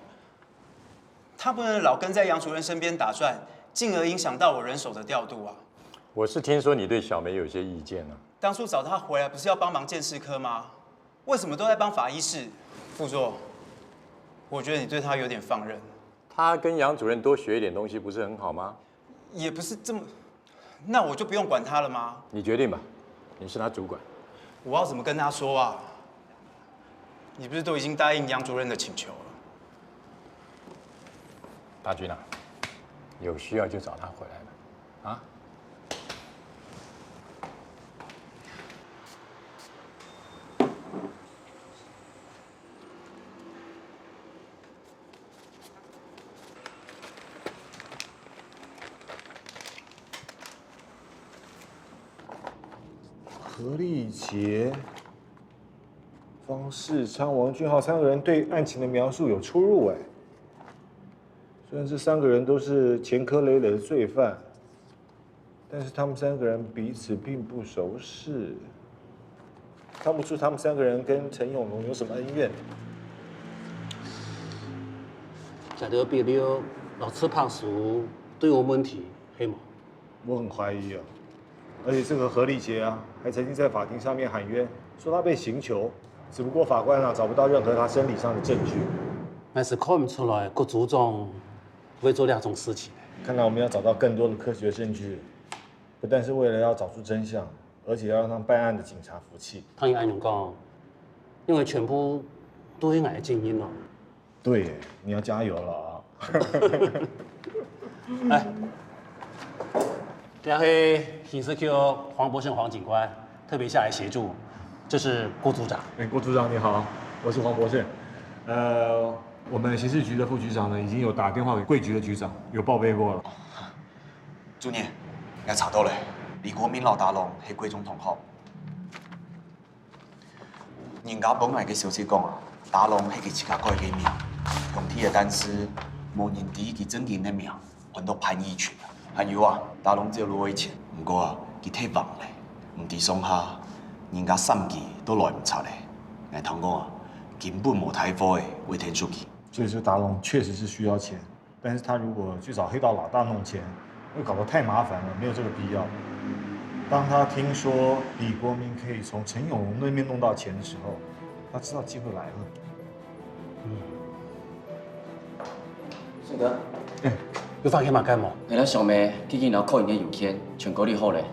她不能老跟在杨主任身边打转，进而影响到我人手的调度啊。我是听说你对小梅有些意见啊。当初找她回来不是要帮忙鉴识科吗？为什么都在帮法医室？副座，我觉得你对她有点放任。她跟杨主任多学一点东西，不是很好吗？也不是这么，那我就不用管她了吗？你决定吧，你是她主管。我要怎么跟她说啊？你不是都已经答应杨主任的请求了？大军啊，有需要就找她回来吧，啊？何立杰、方世昌、王俊浩3个人对案情的描述有出入哎。虽然这3个人都是前科累累的罪犯，但是他们3个人彼此并不熟识，看不出他们3个人跟陈永龙有什么恩怨。假如比如老次拍叔对我问题，黑吗？我很怀疑啊，而且这个何立杰啊，还曾经在法庭上面喊冤，说他被刑求，只不过法官啊找不到任何他生理上的证据。但是看不出来，郭组长会做2种事情。看来我们要找到更多的科学证据，不但是为了要找出真相，而且要让办案的警察服气。他应安永讲，因为全部都是俺的精英哦。对耶，你要加油了啊！哎，这是刑事科黄博胜黄警官特别下来协助，这是郭组长。郭组长你好，我是黄博胜。我们刑事局的副局长呢，已经有打电话给贵局的局长，有报备过了。主任，我查到了，李国民老大龙是贵总同学。人家本来嘅消息讲啊，大龙係佢自家改嘅名，用天嘅单词无人知佢真正嘅名，揾到潘义群啊。还有啊，大龙只有攞錢，不過啊，佢太忙咧，唔知上下，人家3期都來唔切咧。我同講啊，根本冇太科嘅為天書記。所以说达龙确实是需要钱，但是他如果去找黑道老大弄钱，会搞得太麻烦了，没有这个必要。当他听说李国民可以从陈永龙那边弄到钱的时候，他知道机会来了。顺哥，有发现嘛干冇？你睇上面基金然后扣人嘅邮件，全国你好咧。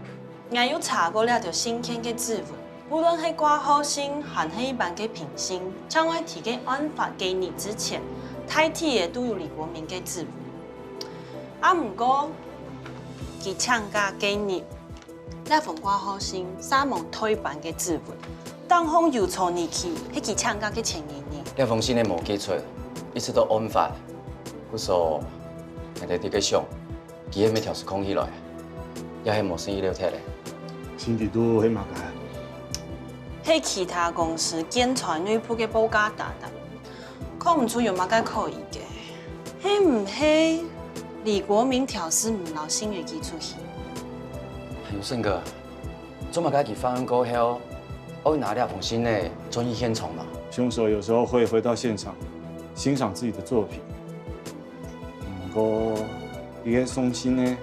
我有查过了条信件嘅指纹，无论是挂号信还是一般嘅平信，将会提给案发给你之前，大体嘅都有李国民嘅指纹。啊，不过佢抢价给你，那份挂号信三蒙推版嘅指纹，当空邮错你去，迄佢抢价嘅前一年。那封信咧无寄出，一直都案发，不说人哋啲嘅相，佢喺咩条是空起来，也係无生意了摕咧。身体都很麻烦。喺其他公司建材内部嘅报价单单，看唔出有乜解可以嘅。係唔係李國民條是唔留新嘅寄出去？還有順哥，做乜解佢翻案過後，我會拿2封信咧轉移現場嘛？凶手有时候会回到现场，欣赏自己的作品。不过，伊个送信呢，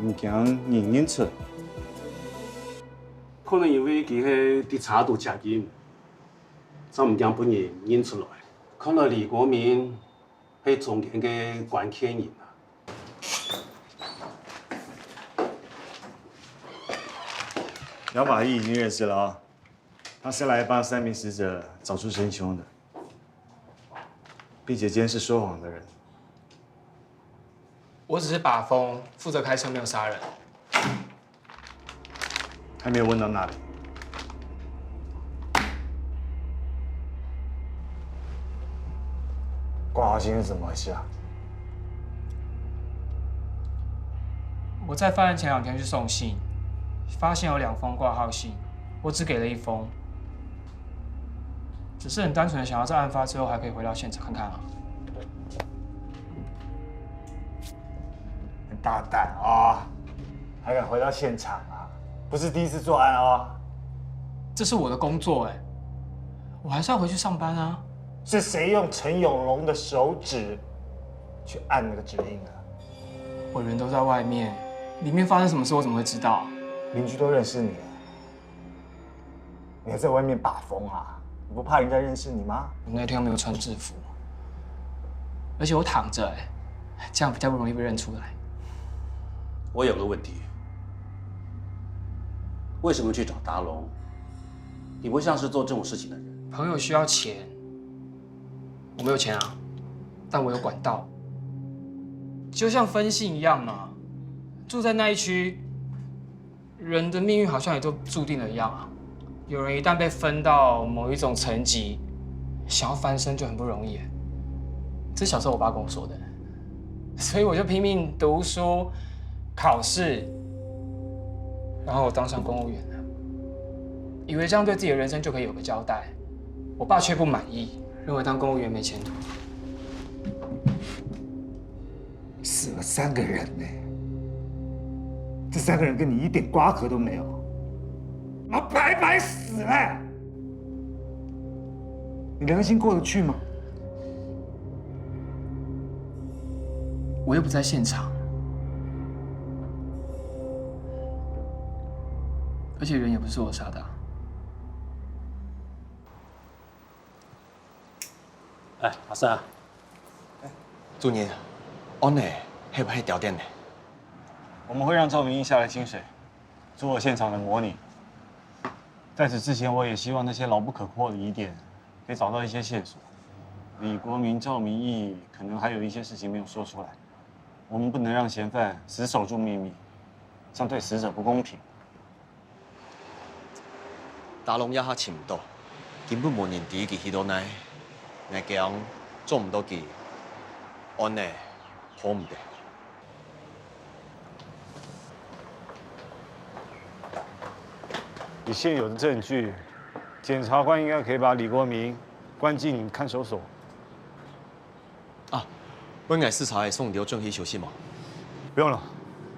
物件认出。可能因為佢係啲查到假嘅，就唔將本人認出來。看來李國民係中間嘅關鍵人啊。姚马义已经认识了啊，他是来帮3名死者找出真凶的，并且监视说谎的人。我只是把风，负责开车，没有杀人。还没有问到那里。挂号信是怎么回事啊？我在犯案前2天去送信，发现有2封挂号信，我只给了1封，只是很单纯的想要在案发之后还可以回到现场看看啊。很大胆啊，还敢回到现场啊？不是第一次作案哦。这是我的工作哎，我还是要回去上班啊。是谁用陈永龙的手指去按那个指令的？我人都在外面，里面发生什么事我怎么会知道？邻居都认识你了，你还在外面把风啊？你不怕人家认识你吗？我那天又没有穿制服，而且我躺着，这样比较不容易被认出来。我有个问题，为什么去找达龙？你不像是做这种事情的人。朋友需要钱，我没有钱啊，但我有管道，就像分信一样嘛。住在那一区，人的命运好像也都注定了一样啊。有人一旦被分到某一种层级，想要翻身就很不容易。这是小时候我爸跟我说的，所以我就拼命读书、考试，然后我当上公务员了，以为这样对自己的人生就可以有个交代。我爸却不满意，认为当公务员没前途。死了3个人呢，这3个人跟你一点瓜葛都没有，妈白白死了，你良心过得去吗？我又不在现场，而且人也不是我杀的。哎，阿三啊，主任，安内还不还条件呢？我们会让赵明义下来清水，做现场的模拟。在此之前，我也希望那些牢不可破的疑点，可以找到一些线索。李国民、赵明义可能还有一些事情没有说出来，我们不能让嫌犯死守住秘密，这样对死者不公平。大龙也还寻唔到，根本无人伫伊迄度内，那讲做唔到佢，安内好唔得。以现有的证据，检察官应该可以把李国民关进看守所。啊，本来视察会送刘正熙休息吗？不用了，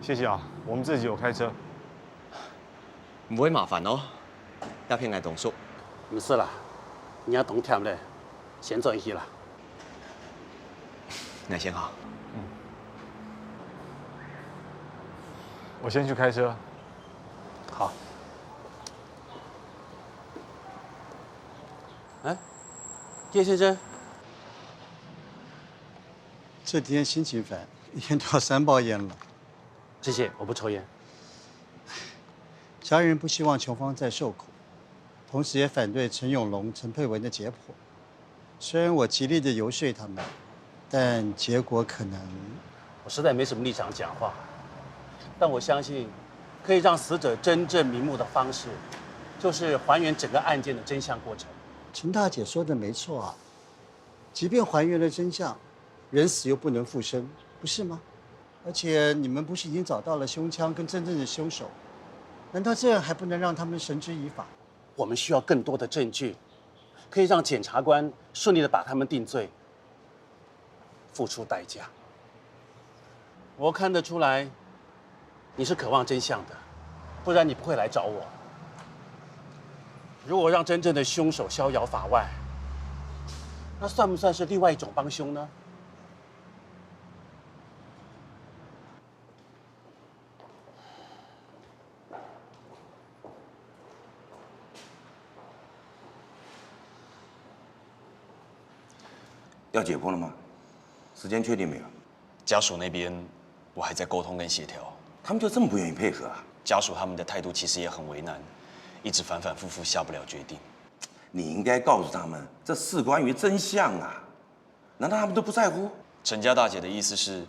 谢谢啊，我们自己有开车。唔会麻烦哦，鸦片来动手。没事啦，你要懂忝嘞，先转去啦。那先好。我先去开车。好。哎，叶先生，这几天心情烦，一天都要3包烟了。谢谢，我不抽烟。家人不希望琼芳再受苦，同时也反对陈永龙、陈佩文的解剖。虽然我极力的游说他们，但结果可能……我实在没什么立场讲话，但我相信，可以让死者真正瞑目的方式，就是还原整个案件的真相过程。陈大姐说的没错啊，即便还原了真相，人死又不能复生，不是吗？而且你们不是已经找到了凶枪跟真正的凶手，难道这样还不能让他们绳之以法？我们需要更多的证据，可以让检察官顺利的把他们定罪，付出代价。我看得出来，你是渴望真相的，不然你不会来找我。如果让真正的凶手逍遥法外，那算不算是另外一种帮凶呢？要解剖了吗？时间确定没有？家属那边我还在沟通跟协调，他们就这么不愿意配合啊？家属他们的态度其实也很为难，一直反反复复下不了决定。你应该告诉他们，这事关于真相啊！难道他们都不在乎？陈家大姐的意思是，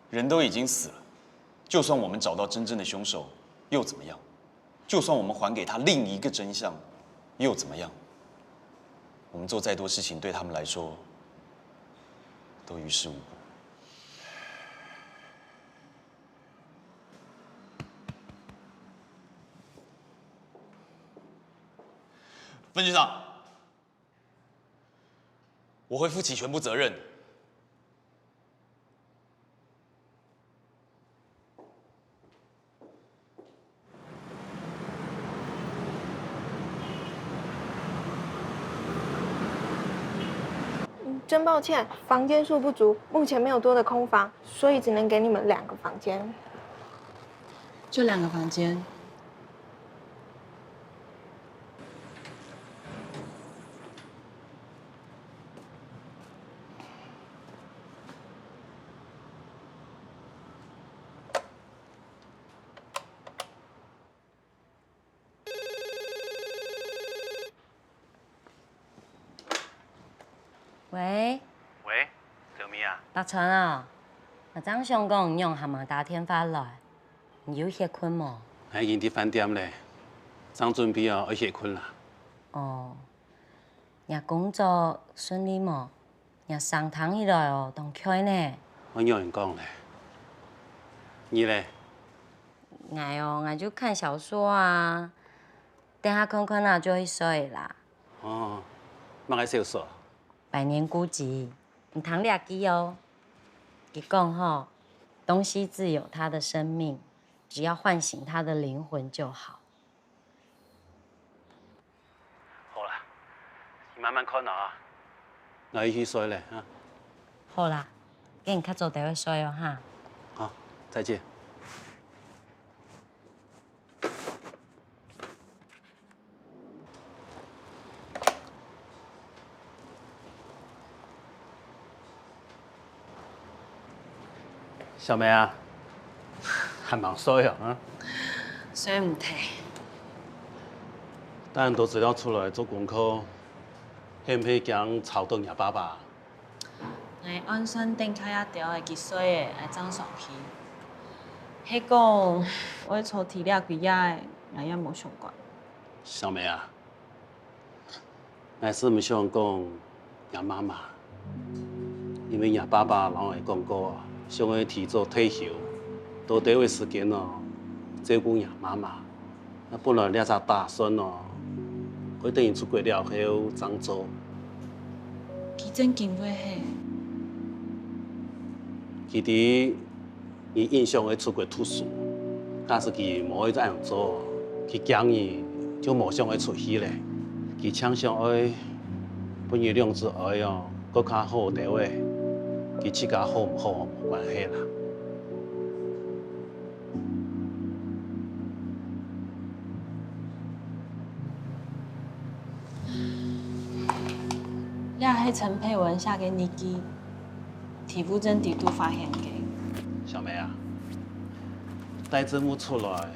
人都已经死了，就算我们找到真正的凶手，又怎么样？就算我们还给他另一个真相，又怎么样？我们做再多事情，对他们来说都于事无补。分局长，我会负起全部责任。真抱歉，房间数不足，目前没有多的空房，所以只能给你们2个房间。就2个房间。喂，小咪啊，白川啊，那张相公用蛤蟆打电话来，你有歇困冇？我已经伫饭店咧，正准备要歇困啦。哦，你工作顺利冇？你上堂以来哦，当开呢。我有人讲咧，你咧？我就看小说啊，等下困困啊就会睡啦。哦，乜个小说？百年孤寂，你通掠记哦。伊讲吼，东西自有它的生命，只要唤醒它的灵魂就好。好啦，你慢慢看啊，我要去睡咧啊。好啦，给你较早地去睡哦哈。好，再见。小梅啊，还忙睡啊？睡唔停。等都资料出来做功课，偏偏讲吵到伢爸爸。我按算顶开一条会记水的，来装上去。迄讲我抽提了几下的，我也无相关。小梅啊，我是唔想讲伢妈妈，因为伢爸爸老会讲过啊。想要提早退休，多得位时间哦，照顾伢妈妈。那本来两只大孙哦，佢等于出国了后怎做？佢真经过嘿。其实，伊印象会出国读书，但是佢无会这样做，佢讲伊就无想要出去咧。佢倾向爱，本伊两只爱哦，搁较好地位。佢自家好唔好冇关系啦。你迄陈佩文写给日记，体肤真地都发现嘅。小梅啊，带字幕出来，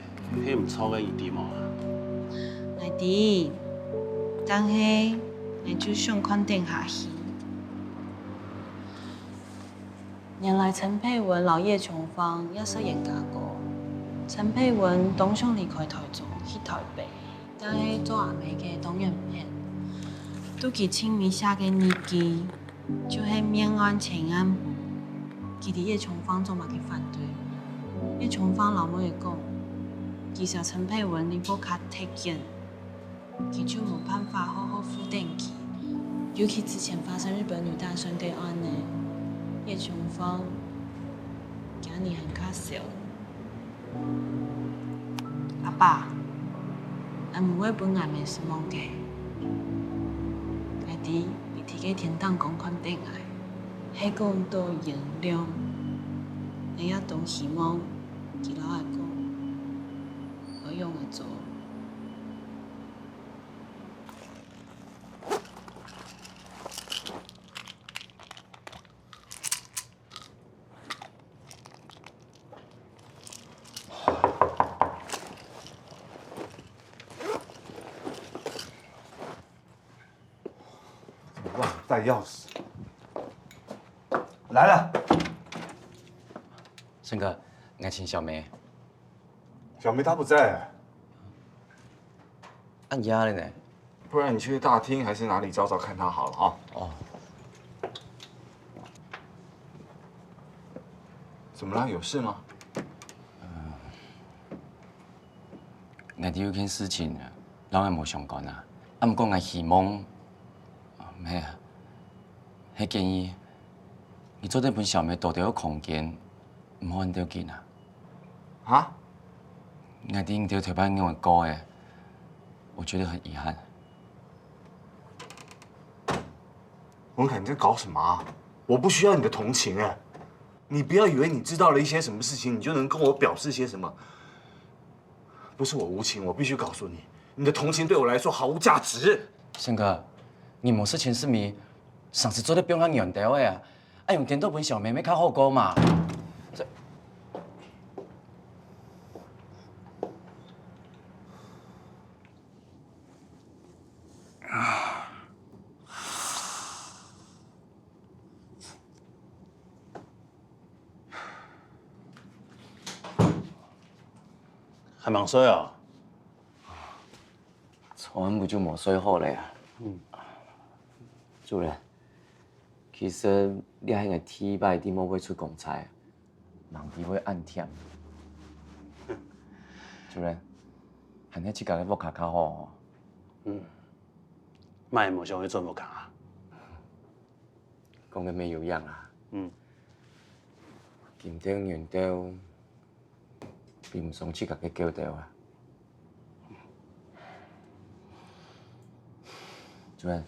迄唔错嘅一点冇啊。来滴，当下你就想看定下去。原来陈佩文、老叶琼芳也是演家过。陈佩文当上离开台中去台北，但是做阿妹嘅当然唔骗。拄其清明写嘅日记，就是免案前案簿。其实叶琼芳做嘛去反对。叶琼芳老母会讲，其实陈佩文你不较体检，佢就冇办法好好负担起。尤其之前发生日本女大生嘅案呢。叶琼芳今年很较小，阿爸，俺唔会本俺没失望嘅，我哋比提个天堂讲肯定爱，迄讲到原谅，你也当希望佢老爱讲，我用来做。带钥匙。来了。胜哥，我请小梅。小梅她不在。按压了呢。不然你去大厅还是哪里找找看她好了啊。哦。怎么了？有事吗？我哋有件事情，老我无相干啊。啊，不过我希望。咩啊？迄建议，你做这本小梅多点个空间，唔好按掉紧啊。啊？我顶条台班跟我讲的，我觉得很遗憾。文凯，你在搞什么啊？我不需要你的同情哎！你不要以为你知道了一些什么事情，你就能跟我表示些什么。不是我无情，我必须告诉你，你的同情对我来说毫无价值。宪哥，你某事情是咪上次做的中央原条的啊，爱用电脑本小妹妹较好过嘛。还忙睡啊？昨晚不就没睡好了呀？主任，其实你迄个体摆伫某尾出公差，人伊会暗忝。主任，喊你即家个木卡较好哦。卖无想去做木卡。讲得没有样啊。金顶银雕，并唔想即家个叫掉啊。主任，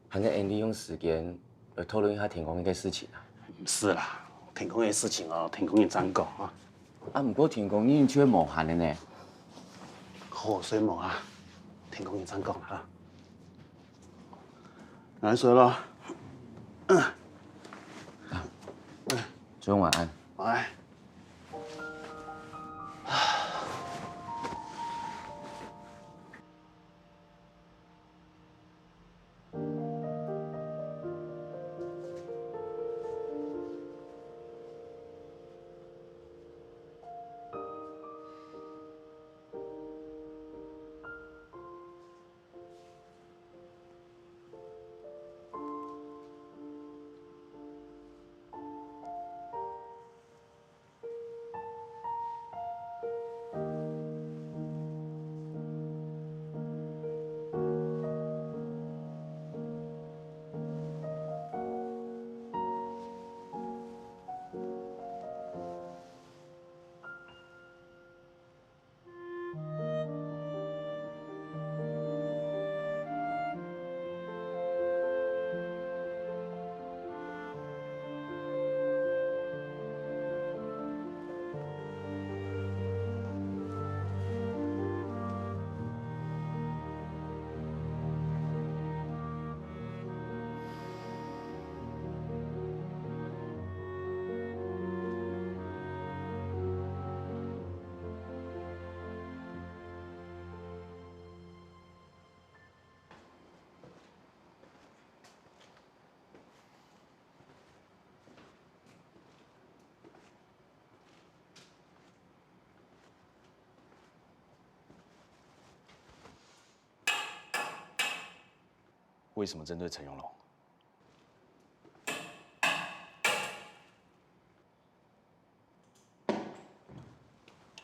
还在利用时间来讨论一下天空的事情啊。是啦，天空的事情哦，天空也怎讲啊？不过天空已经就会无限的呢。好，所以无啊，天空也怎讲啊？来睡了。主任晚安。晚安。为什么针对陈永龙？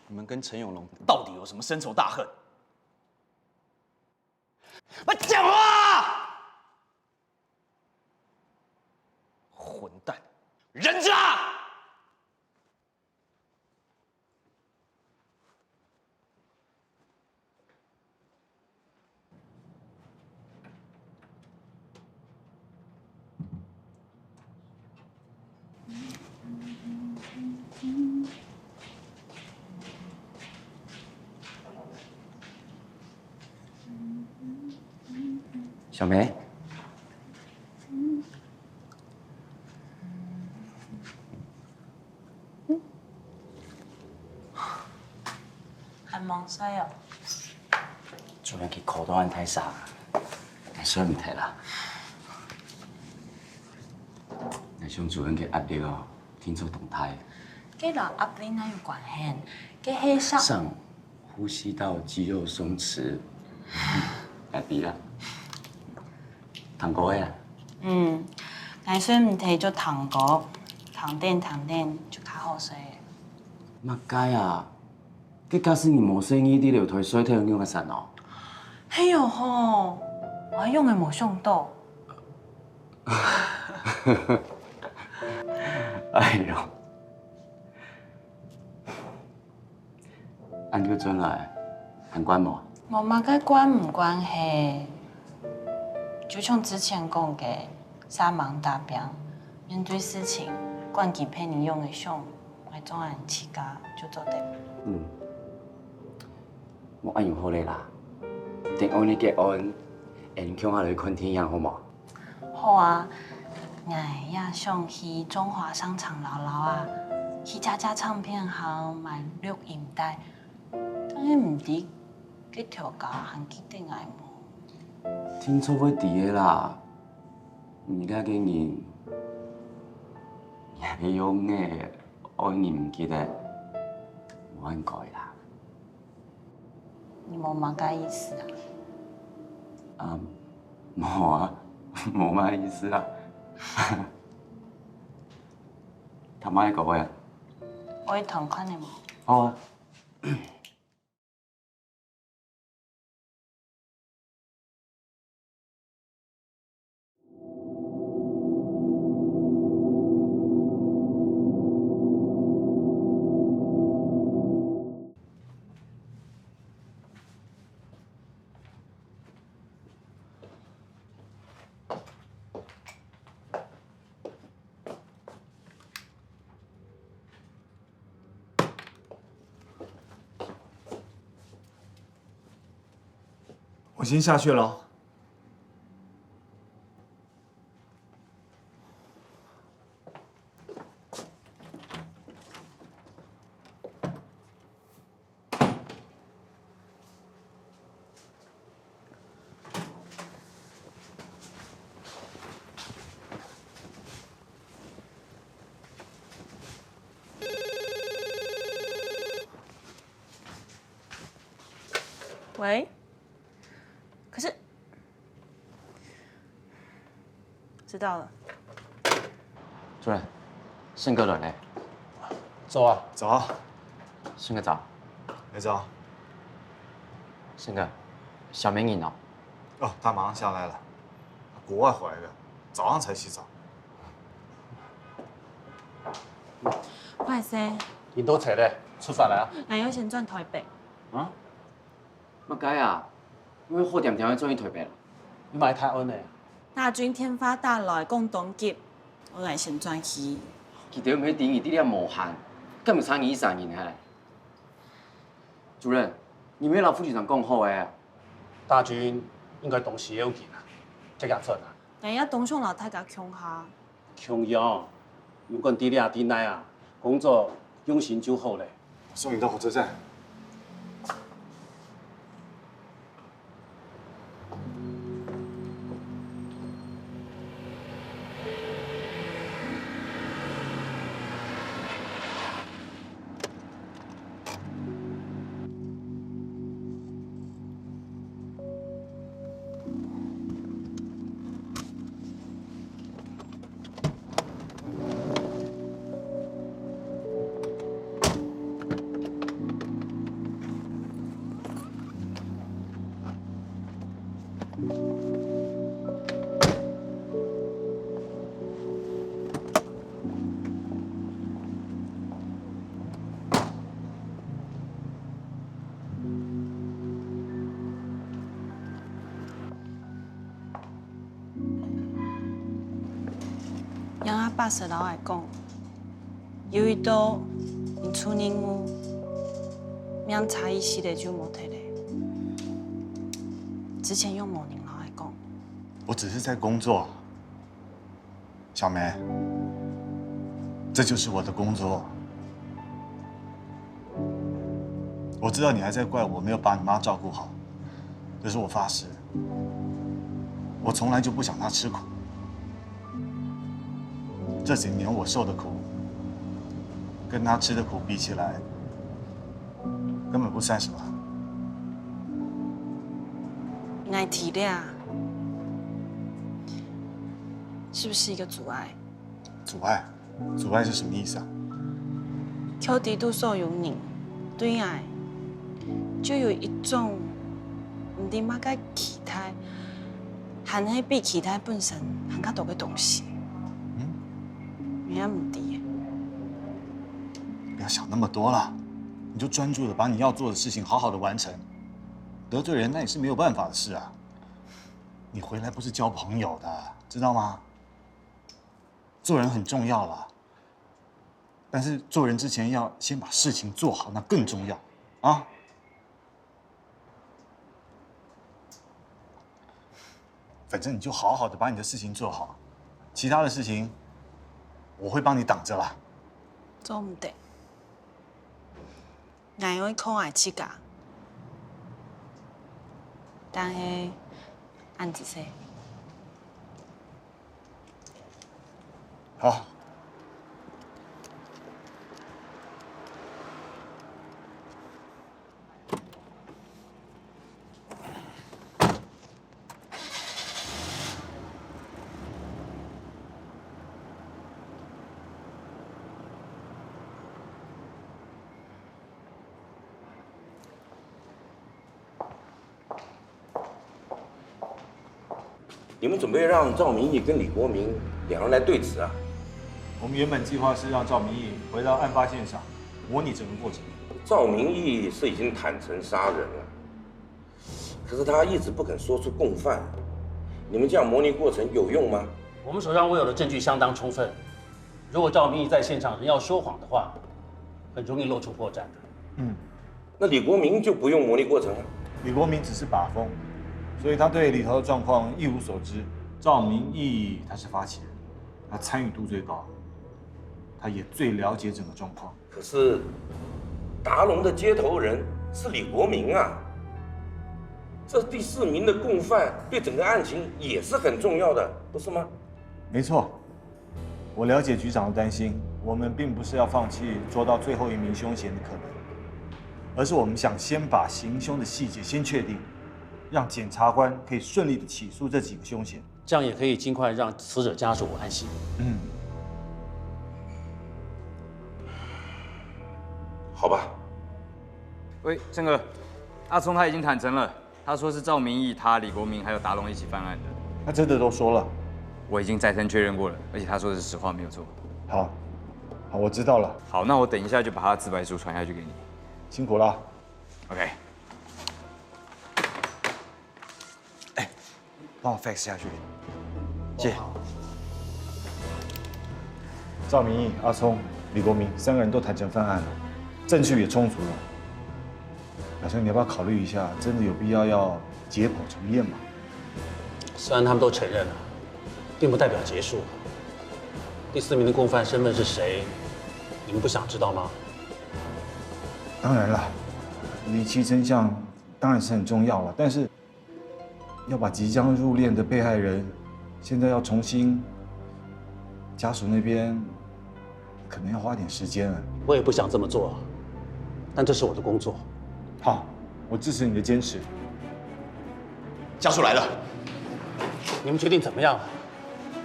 你们跟陈永龙到底有什么深仇大恨？快讲话！混蛋，人渣！小梅，还忙晒哦。主任去口头安太傻，所以唔提啦。那像主任嘅压力哦，听出动态。跟老压力哪有关系？跟黑上上呼吸道肌肉松弛，来比啦。糖果呀？但是唔摕做糖果，糖点就较好势。乜解啊？佮假使你无生意，你就推水体用个啥哦？嘿哟吼，我用的无上到。哎呦，按叫转来，还管无？无嘛该关唔关系，就像之前讲的，三忙大病，面对事情，关键陪你用的上，我总按起家就做得。莫安用好咧啦，等我你结婚，俺乡下来看天样好冇？好啊，哎呀，想去中华商场聊聊啊，去家唱片行买录音带，但是唔知去调价行去顶来无？听说要伫个啦，而家嘅人也用嘅爱你唔记得，冇按改啦。你冇乜嘅意思啊？啊，冇啊，冇乜意思啊。他妈一个位啊？我去同款的冇。好啊。我先下去了。喂，可是知道了。主任，胜哥来嘞。走啊，走啊。胜哥早。没走。胜哥，小明赢了。哦，他马上下来了，国外回来的，早上才洗澡。不好意思，你都扯嘞，出发了啊？俺要先转台北。啊？乜解啊？我好掂掂去转去台北啦。你买台湾的？大军天发大来共同结，我来先转去。记得每电影啲啲无限，根本差2、3年嘿。主任，你没有老副局长讲好诶。大军应该东西有劲啊，这个准啊。但一东上老太家穷下。穷样，如果啲啲奶啊，工作用心就好嘞。送你到火车站。让阿爸说老爱讲，由于到因出任务，命差伊死的就无摕嘞。之前用某人老爱讲，我只是在工作，小梅，这就是我的工作。我知道你还在怪我没有把你妈照顾好，可是我发誓，我从来就不想她吃苦。这几年我受的苦，跟她吃的苦比起来，根本不算什么。爱体谅，是不是一个阻碍？阻碍？阻碍是什么意思啊？挑低度受有人对爱，就有一种唔知乜嘅期待，含迄比期待本身含较多嘅东西。也唔知。不要想那么多了，你就专注的把你要做的事情好好的完成。得罪人那也是没有办法的事啊。你回来不是交朋友的，知道吗？做人很重要了，但是做人之前要先把事情做好，那更重要啊。反正你就好好的把你的事情做好，其他的事情我会帮你挡着啦。做唔得，俺会靠爱去噶，但是按一些。好。你们准备让赵明义跟李国明两人来对质啊？我们原本计划是让赵明义回到案发现场，模拟整个过程。赵明义是已经坦诚杀人了，可是他一直不肯说出共犯。你们这样模拟过程有用吗？我们手上握有的证据相当充分，如果赵明义在现场仍要说谎的话，很容易露出破绽的。那李国明就不用模拟过程了。李国明只是把风，所以他对里头的状况一无所知。赵明义他是发起人，他参与度最高，他也最了解整个状况。可是达龙的接头人是李国明啊，这第4名的共犯对整个案情也是很重要的，不是吗？没错，我了解局长的担心，我们并不是要放弃捉到最后1名凶嫌的可能，而是我们想先把行凶的细节先确定，让检察官可以顺利的起诉这几个凶嫌，这样也可以尽快让死者家属安心。好吧。喂，郑哥，阿聪他已经坦诚了，他说是赵明义、他、李国明还有达龙一起犯案的。他真的都说了？我已经再三确认过了，而且他说的是实话，没有错。好，我知道了。好，那我等一下就把他的自白书传下去给你。辛苦了。OK。帮我 fax 下去。谢。赵明义、阿聪、李国明3个人都坦诚犯案了，证据也充足了。老兄，你要不要考虑一下，真的有必要解剖重验吗？虽然他们都承认了，并不代表结束。第4名的共犯身份是谁？你们不想知道吗？当然了，厘清真相当然是很重要了，但是要把即将入殓的被害人，现在要重新，家属那边可能要花点时间了。我也不想这么做，但这是我的工作。好，我支持你的坚持。家属来了，你们决定怎么样了？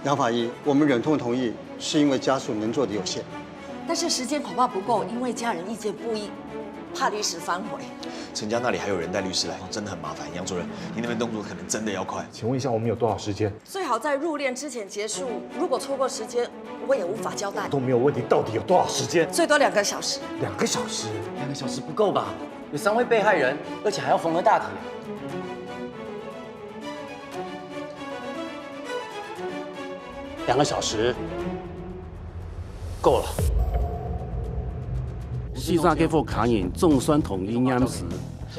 杨法医，我们忍痛同意，是因为家属能做的有限。但是时间恐怕不够，因为家人意见不一，怕律师反悔。陈家那里还有人带律师来，真的很麻烦。杨主任，你那边动作可能真的要快。请问一下，我们有多少时间？最好在入殓之前结束，如果错过时间，我也无法交代。都没有问题，到底有多少时间？最多2个小时。2个小时？2个小时不够吧？有3位被害人，而且还要缝合大体。2个小时够了。40个副卡人总算同意验尸，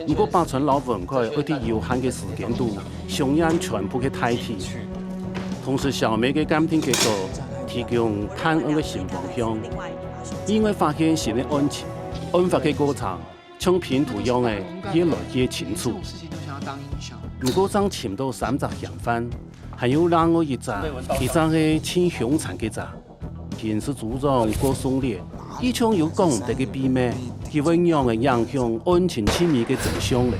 不过保存老文块而啲有限嘅时间度，凶案全部嘅代替。同时，小梅嘅鉴定结果提供探案嘅新方向，因为发现新嘅案情，案发嘅过程像拼图样嘅越来越清楚。如果想寻到3只嫌犯，还有另外一只係清凶残嘅只。刑事组长郭松烈，以前有讲得嘅秘密，佢会让人影响案情清密嘅真相咧。